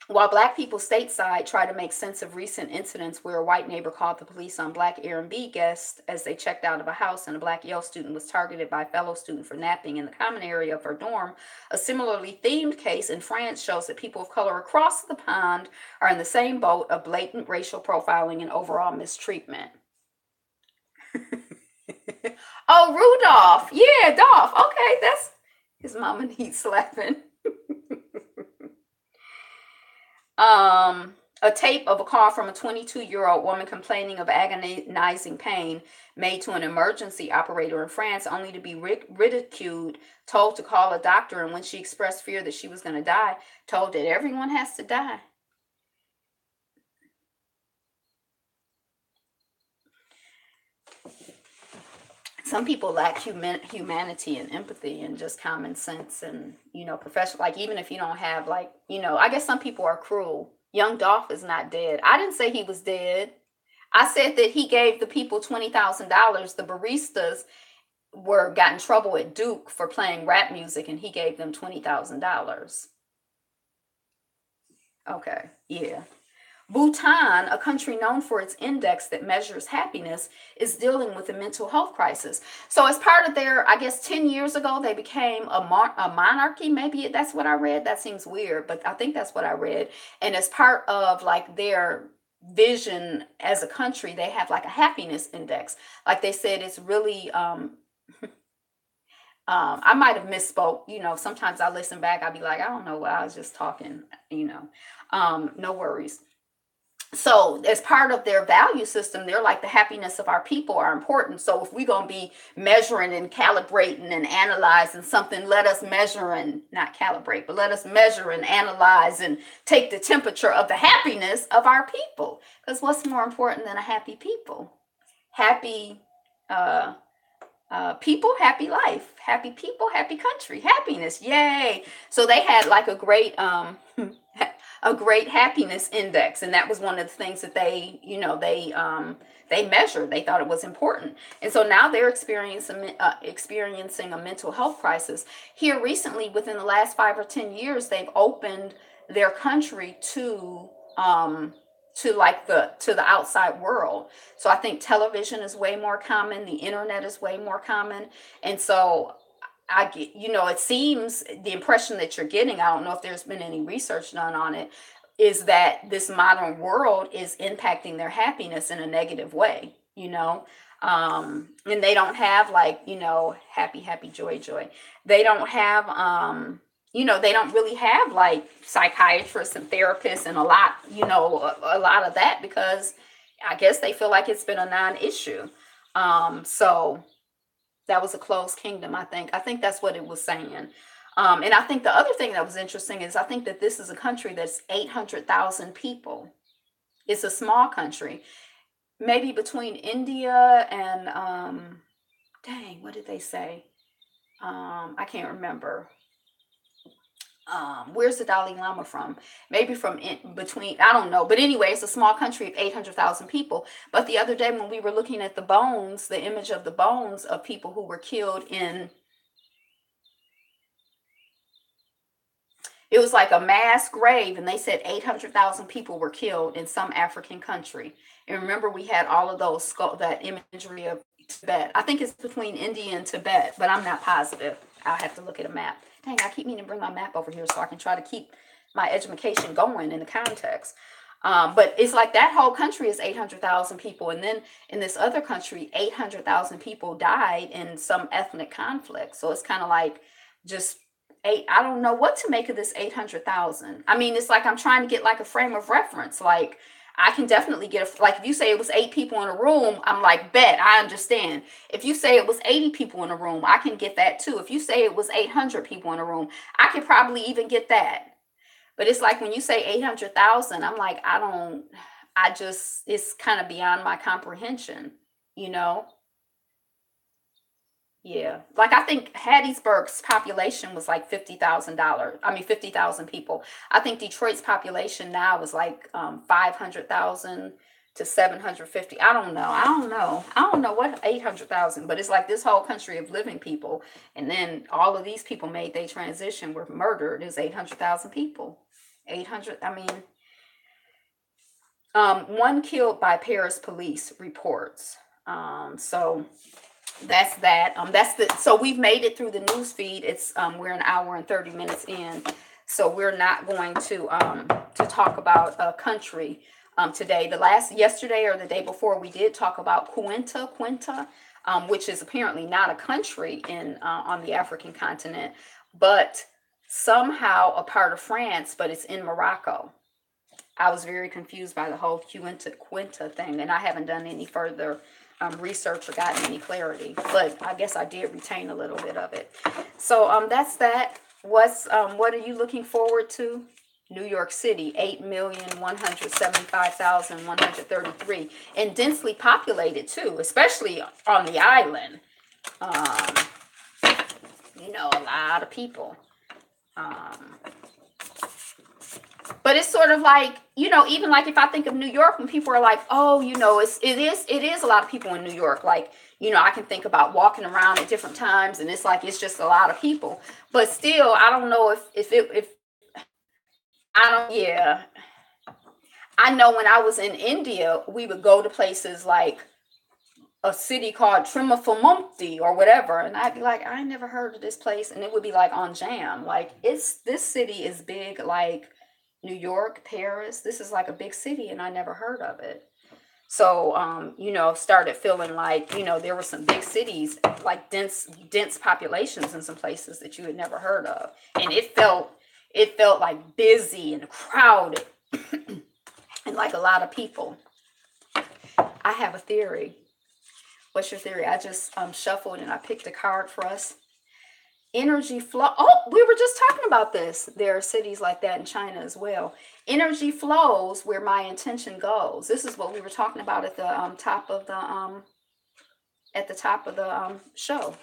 While black people stateside try to make sense of recent incidents where a white neighbor called the police on black Airbnb guests as they checked out of a house and a black Yale student was targeted by a fellow student for napping in the common area of her dorm, a similarly themed case in France shows that people of color across the pond are in the same boat of blatant racial profiling and overall mistreatment. Oh, Rudolph. Yeah, Dolph. Okay, that's his mama needs slapping. Um, A tape of a call from a 22-year-old woman complaining of agonizing pain made to an emergency operator in France, only to be ridiculed, told to call a doctor, and when she expressed fear that she was going to die, told that everyone has to die. Some people lack humanity and empathy and just common sense and, professional. Like, even if you don't have, like, I guess some people are cruel. Young Dolph is not dead. I didn't say he was dead. I said that he gave the people $20,000. The baristas got in trouble at Duke for playing rap music, and he gave them $20,000. Okay, yeah. Bhutan, a country known for its index that measures happiness, is dealing with a mental health crisis. So, as part of their, I guess, 10 years ago, they became a monarchy. Maybe that's what I read. That seems weird, but I think that's what I read. And as part of like their vision as a country, they have like a happiness index. Like they said, it's really, I might have misspoke. Sometimes I listen back, I'll be like, I don't know what I was just talking, no worries. So as part of their value system, they're like, the happiness of our people are important. So if we're going to be measuring and calibrating and analyzing something, let us measure and not calibrate, but let us measure and analyze and take the temperature of the happiness of our people. Because what's more important than a happy people? Happy people, happy life. Happy people, happy country. Happiness, yay! So they had like a great happiness index, and that was one of the things that they measured. They thought it was important, and so now they're experiencing a mental health crisis. Here recently, within the last 5 or 10 years, they've opened their country to the outside world. So I think television is way more common, the internet is way more common, and so I get, it seems, the impression that you're getting, I don't know if there's been any research done on it, is that this modern world is impacting their happiness in a negative way, and they don't have like, happy, happy, joy, joy. They don't have, they don't really have like psychiatrists and therapists and a lot of that, because I guess they feel like it's been a non-issue. So that was a closed kingdom, I think. I think that's what it was saying. And I think the other thing that was interesting is I think that this is a country that's 800,000 people. It's a small country. Maybe between India and, dang, what did they say? I can't remember. Where's the Dalai Lama from? Maybe from between, I don't know. But anyway, it's a small country of 800,000 people. But the other day when we were looking at the bones, the image of the bones of people who were killed it was like a mass grave, and they said 800,000 people were killed in some African country. And remember, we had all of that imagery of Tibet. I think it's between India and Tibet, but I'm not positive. I'll have to look at a map. Dang, I keep meaning to bring my map over here so I can try to keep my education going in the context. But it's like that whole country is 800,000 people. And then in this other country, 800,000 people died in some ethnic conflict. So it's kind of like just I don't know what to make of this 800,000. I mean, it's like I'm trying to get like a frame of reference. Like, I can definitely get like, if you say it was 8 people in a room, I'm like, bet, I understand. If you say it was 80 people in a room, I can get that too. If you say it was 800 people in a room, I could probably even get that. But it's like when you say 800,000, I'm like, it's kind of beyond my comprehension, you know? Yeah. Like, I think Hattiesburg's population was like $50,000 people. I think Detroit's population now is like 500,000 to 750. I don't know. I don't know what 800,000, but it's like this whole country of living people. And then all of these people made their transition, were murdered. Is 800,000 people. 800, one killed by Paris police reports. So that's that. So we've made it through the news feed. It's we're an hour and 30 minutes in, so we're not going to talk about a country today. Yesterday or the day before, we did talk about Quinta, which is apparently not a country on the African continent, but somehow a part of France, but it's in Morocco. I was very confused by the whole Quinta thing, and I haven't done any further research or gotten any clarity. But I guess I did retain a little bit of it. So that's that. What are you looking forward to? New York City, 8,175,133, and densely populated too, especially on the island. Um, a lot of people. But it's sort of like, even like if I think of New York, when people are like, oh, it is a lot of people in New York. Like, I can think about walking around at different times, and it's like it's just a lot of people. But still, I don't know if I don't. Yeah, I know when I was in India, we would go to places like a city called Trimafamumti or whatever, and I'd be like, I never heard of this place, and it would be like on Jam. Like this city is big, like New York, Paris. This is like a big city, and I never heard of it. So, started feeling like, there were some big cities, like dense populations in some places that you had never heard of. And it felt like busy and crowded and like a lot of people. I have a theory. What's your theory? I just shuffled and I picked a card for us. Energy flow. Oh, we were just talking about this. There are cities like that in China as well. Energy flows where my intention goes. This is what we were talking about at the top of the show.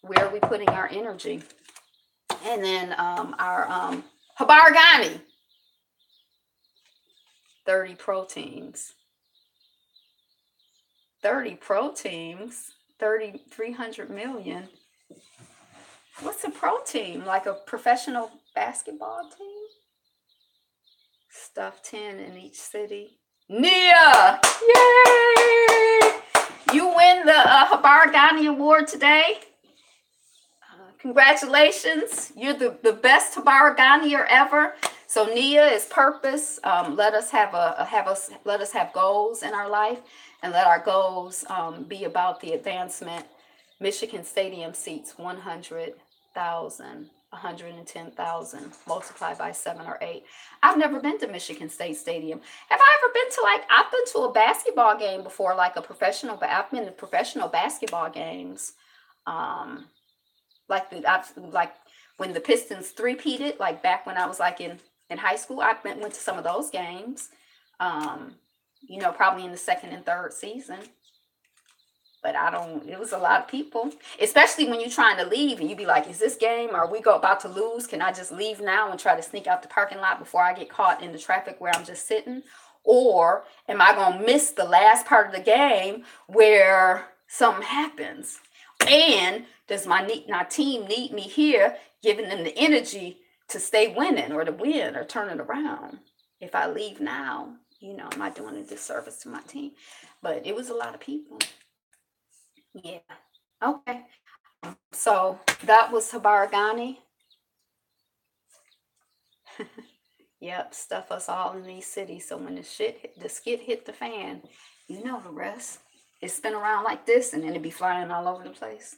Where are we putting our energy? And then our Habargani, 30 proteins. 30 proteins, 300 million. What's a pro team? Like a professional basketball team? Stuff 10 in each city. Nia! Yay! You win the Habargani Award today. Congratulations. You're the best Habarganier ever. So Nia is purpose. Let us have goals in our life, and let our goals be about the advancement. Michigan Stadium seats 100,000, 110,000 multiplied by 7 or 8. I've never been to Michigan State Stadium. Have I ever been to I've been to a basketball game before, like a professional, but I've been to professional basketball games. Like when the Pistons three-peated, like back when I was like in high school, I went to some of those games. Probably in the second and third season. But it was a lot of people, especially when you're trying to leave and you be like, is this game, are we about to lose? Can I just leave now and try to sneak out the parking lot before I get caught in the traffic where I'm just sitting? Or am I going to miss the last part of the game where something happens? And does my team need me here, giving them the energy to stay winning or to win or turn it around? If I leave now, am I doing a disservice to my team? But it was a lot of people. Yeah. Okay. So that was Habargani. Yep. Stuff us all in these cities. So when the skit hit the fan, you know the rest. It spin around like this, and then it be flying all over the place.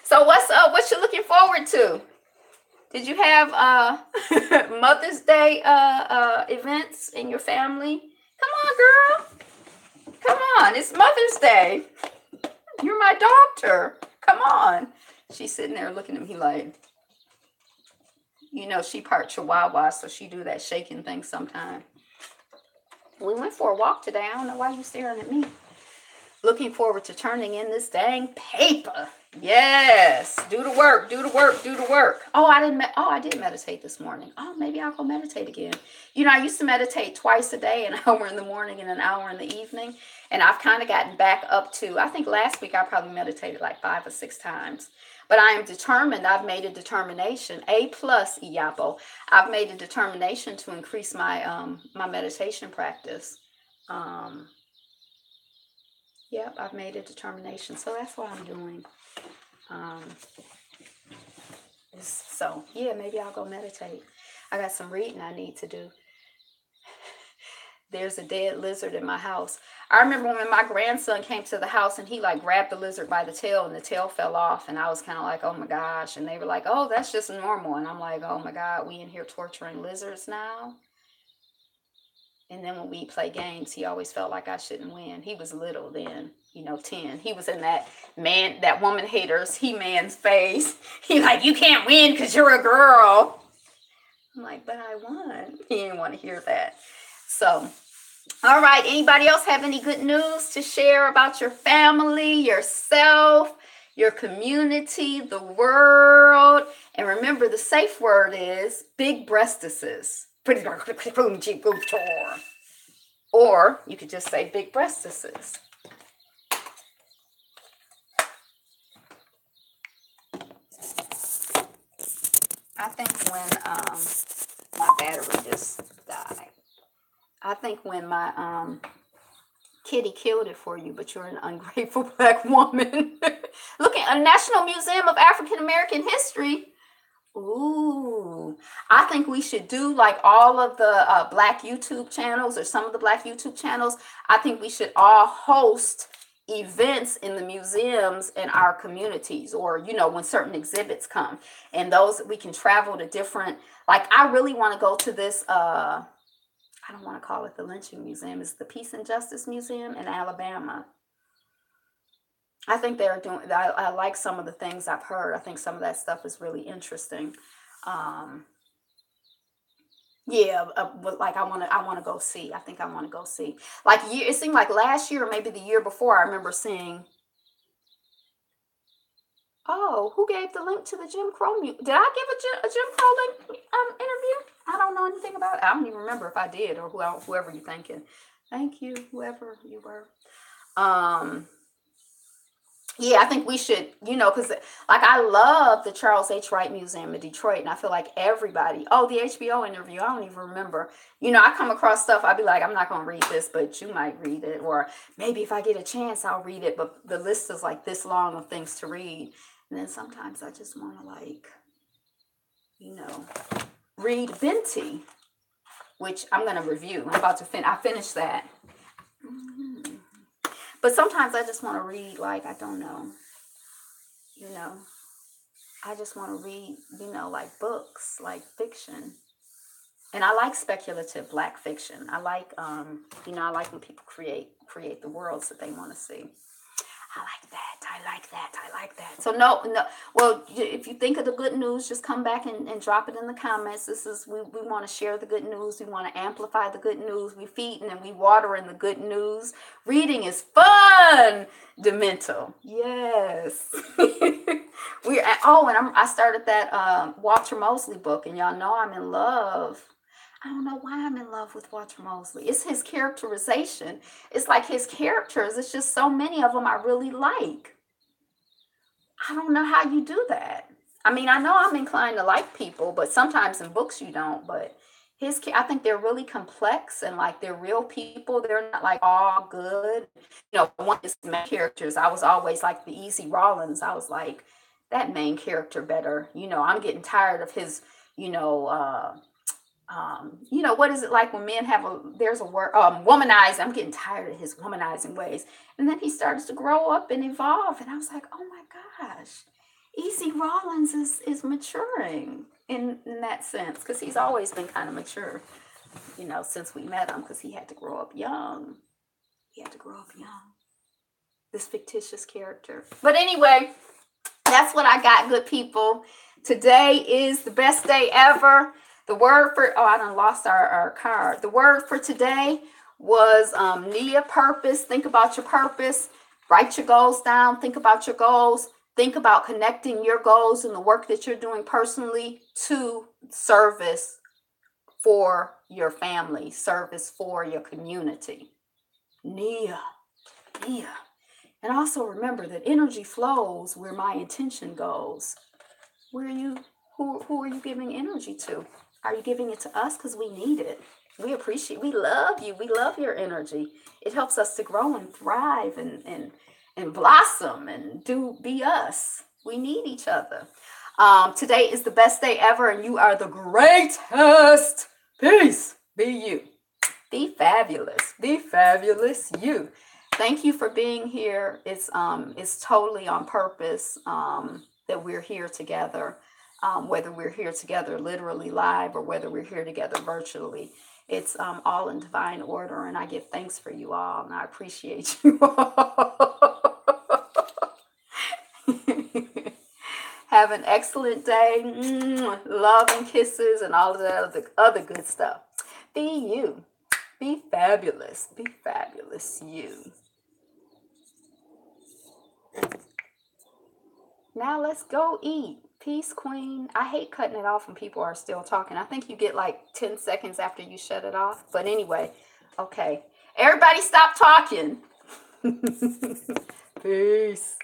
So what's up? What you looking forward to? Did you have Mother's Day events in your family? Come on, girl. Come on. It's Mother's Day. You're my daughter. Come on. She's sitting there looking at me like, she part Chihuahua, so she do that shaking thing sometime. We went for a walk today. I don't know why you're staring at me. Looking forward to turning in this dang paper. Yes. Do the work. Do the work. Do the work. Oh, I did meditate this morning. Oh, maybe I'll go meditate again. I used to meditate twice a day, an hour in the morning and an hour in the evening. And I've kind of gotten back up to, I think last week I probably meditated like 5 or 6 times. But I am determined. I've made a determination. A+, Iyapo. I've made a determination to increase my my meditation practice. Yep, I've made a determination. So that's what I'm doing. So, yeah, maybe I'll go meditate. I got some reading I need to do. There's a dead lizard in my house. I remember when my grandson came to the house and he like grabbed the lizard by the tail and the tail fell off. And I was kind of like, oh my gosh. And they were like, oh, that's just normal. And I'm like, oh my God, we in here torturing lizards now. And then when we play games, he always felt like I shouldn't win. He was little then, 10. He was in that woman haters, he-man's face. He like, you can't win because you're a girl. I'm like, but I won. He didn't want to hear that. So, all right. Anybody else have any good news to share about your family, yourself, your community, the world? And remember, the safe word is big breastises. Or you could just say big breastises. I think when my battery just died. I think when my kitty killed it for you, but you're an ungrateful black woman. Look at a National Museum of African American History. Ooh, I think we should do like all of the black YouTube channels or some of the black YouTube channels. I think we should all host events in the museums in our communities, or when certain exhibits come, and those we can travel to different, like I really want to go to this I don't want to call it the lynching museum, it's the Peace and Justice Museum in Alabama. I think they're doing, I like some of the things I've heard. I think some of that stuff is really interesting. But like I want to go see. I think I want to go see. Like it seemed like last year or maybe the year before, I remember seeing. Oh, who gave the link to the Jim Crow? Did I give a Jim Crow link interview? I don't know anything about it. I don't even remember if I did or whoever you're thinking. Thank you, whoever you were. Yeah, I think we should, because like I love the Charles H. Wright Museum in Detroit, and I feel like everybody, the HBO interview, I don't even remember. I come across stuff, I'd be like, I'm not going to read this, but you might read it, or maybe if I get a chance, I'll read it, but the list is like this long of things to read. And then sometimes I just want to like, read Venti, which I'm going to review. I'm about to I finished that. But sometimes I just want to read, like, I don't know, I just want to read, like books, like fiction. And I like speculative black fiction. I like, I like when people create the worlds that they want to see. I like that. So no. Well, if you think of the good news, just come back and drop it in the comments. We want to share the good news. We want to amplify the good news. We feed and we water in the good news. Reading is fun. Demento. Yes. I started that Walter Mosley book, and y'all know I'm in love. I don't know why I'm in love with Walter Mosley. It's his characterization. It's like his characters. It's just so many of them I really like. I don't know how you do that. I mean, I know I'm inclined to like people, but sometimes in books you don't. But I think they're really complex and like they're real people. They're not like all good. One is main characters. I was always like the Easy Rawlins. I was like, that main character better. I'm getting tired of his, what is it like when men there's a word, womanize. I'm getting tired of his womanizing ways. And then he starts to grow up and evolve. And I was like, oh my gosh, Easy Rawlins is maturing in that sense. Because he's always been kind of mature, since we met him, because he had to grow up young. This fictitious character. But anyway, that's what I got, good people. Today is the best day ever. The word for, I done lost our card. The word for today was Nia, purpose. Think about your purpose. Write your goals down. Think about your goals. Think about connecting your goals and the work that you're doing personally to service for your family, service for your community. Nia. And also remember that energy flows where my intention goes. Who are you giving energy to? Are you giving it to us? Because we need it. We love you. We love your energy. It helps us to grow and thrive and blossom and be us. We need each other. Today is the best day ever, and you are the greatest. Peace. Be you. Be fabulous. Be fabulous, you. Thank you for being here. It's totally on purpose that we're here together, whether we're here together literally live or whether we're here together virtually. It's all in divine order, and I give thanks for you all, and I appreciate you all. Have an excellent day. Love and kisses and all of that other good stuff. Be you. Be fabulous. Be fabulous, you. Now let's go eat. Peace, Queen. I hate cutting it off when people are still talking. I think you get like 10 seconds after you shut it off. But anyway, okay. Everybody stop talking. Peace.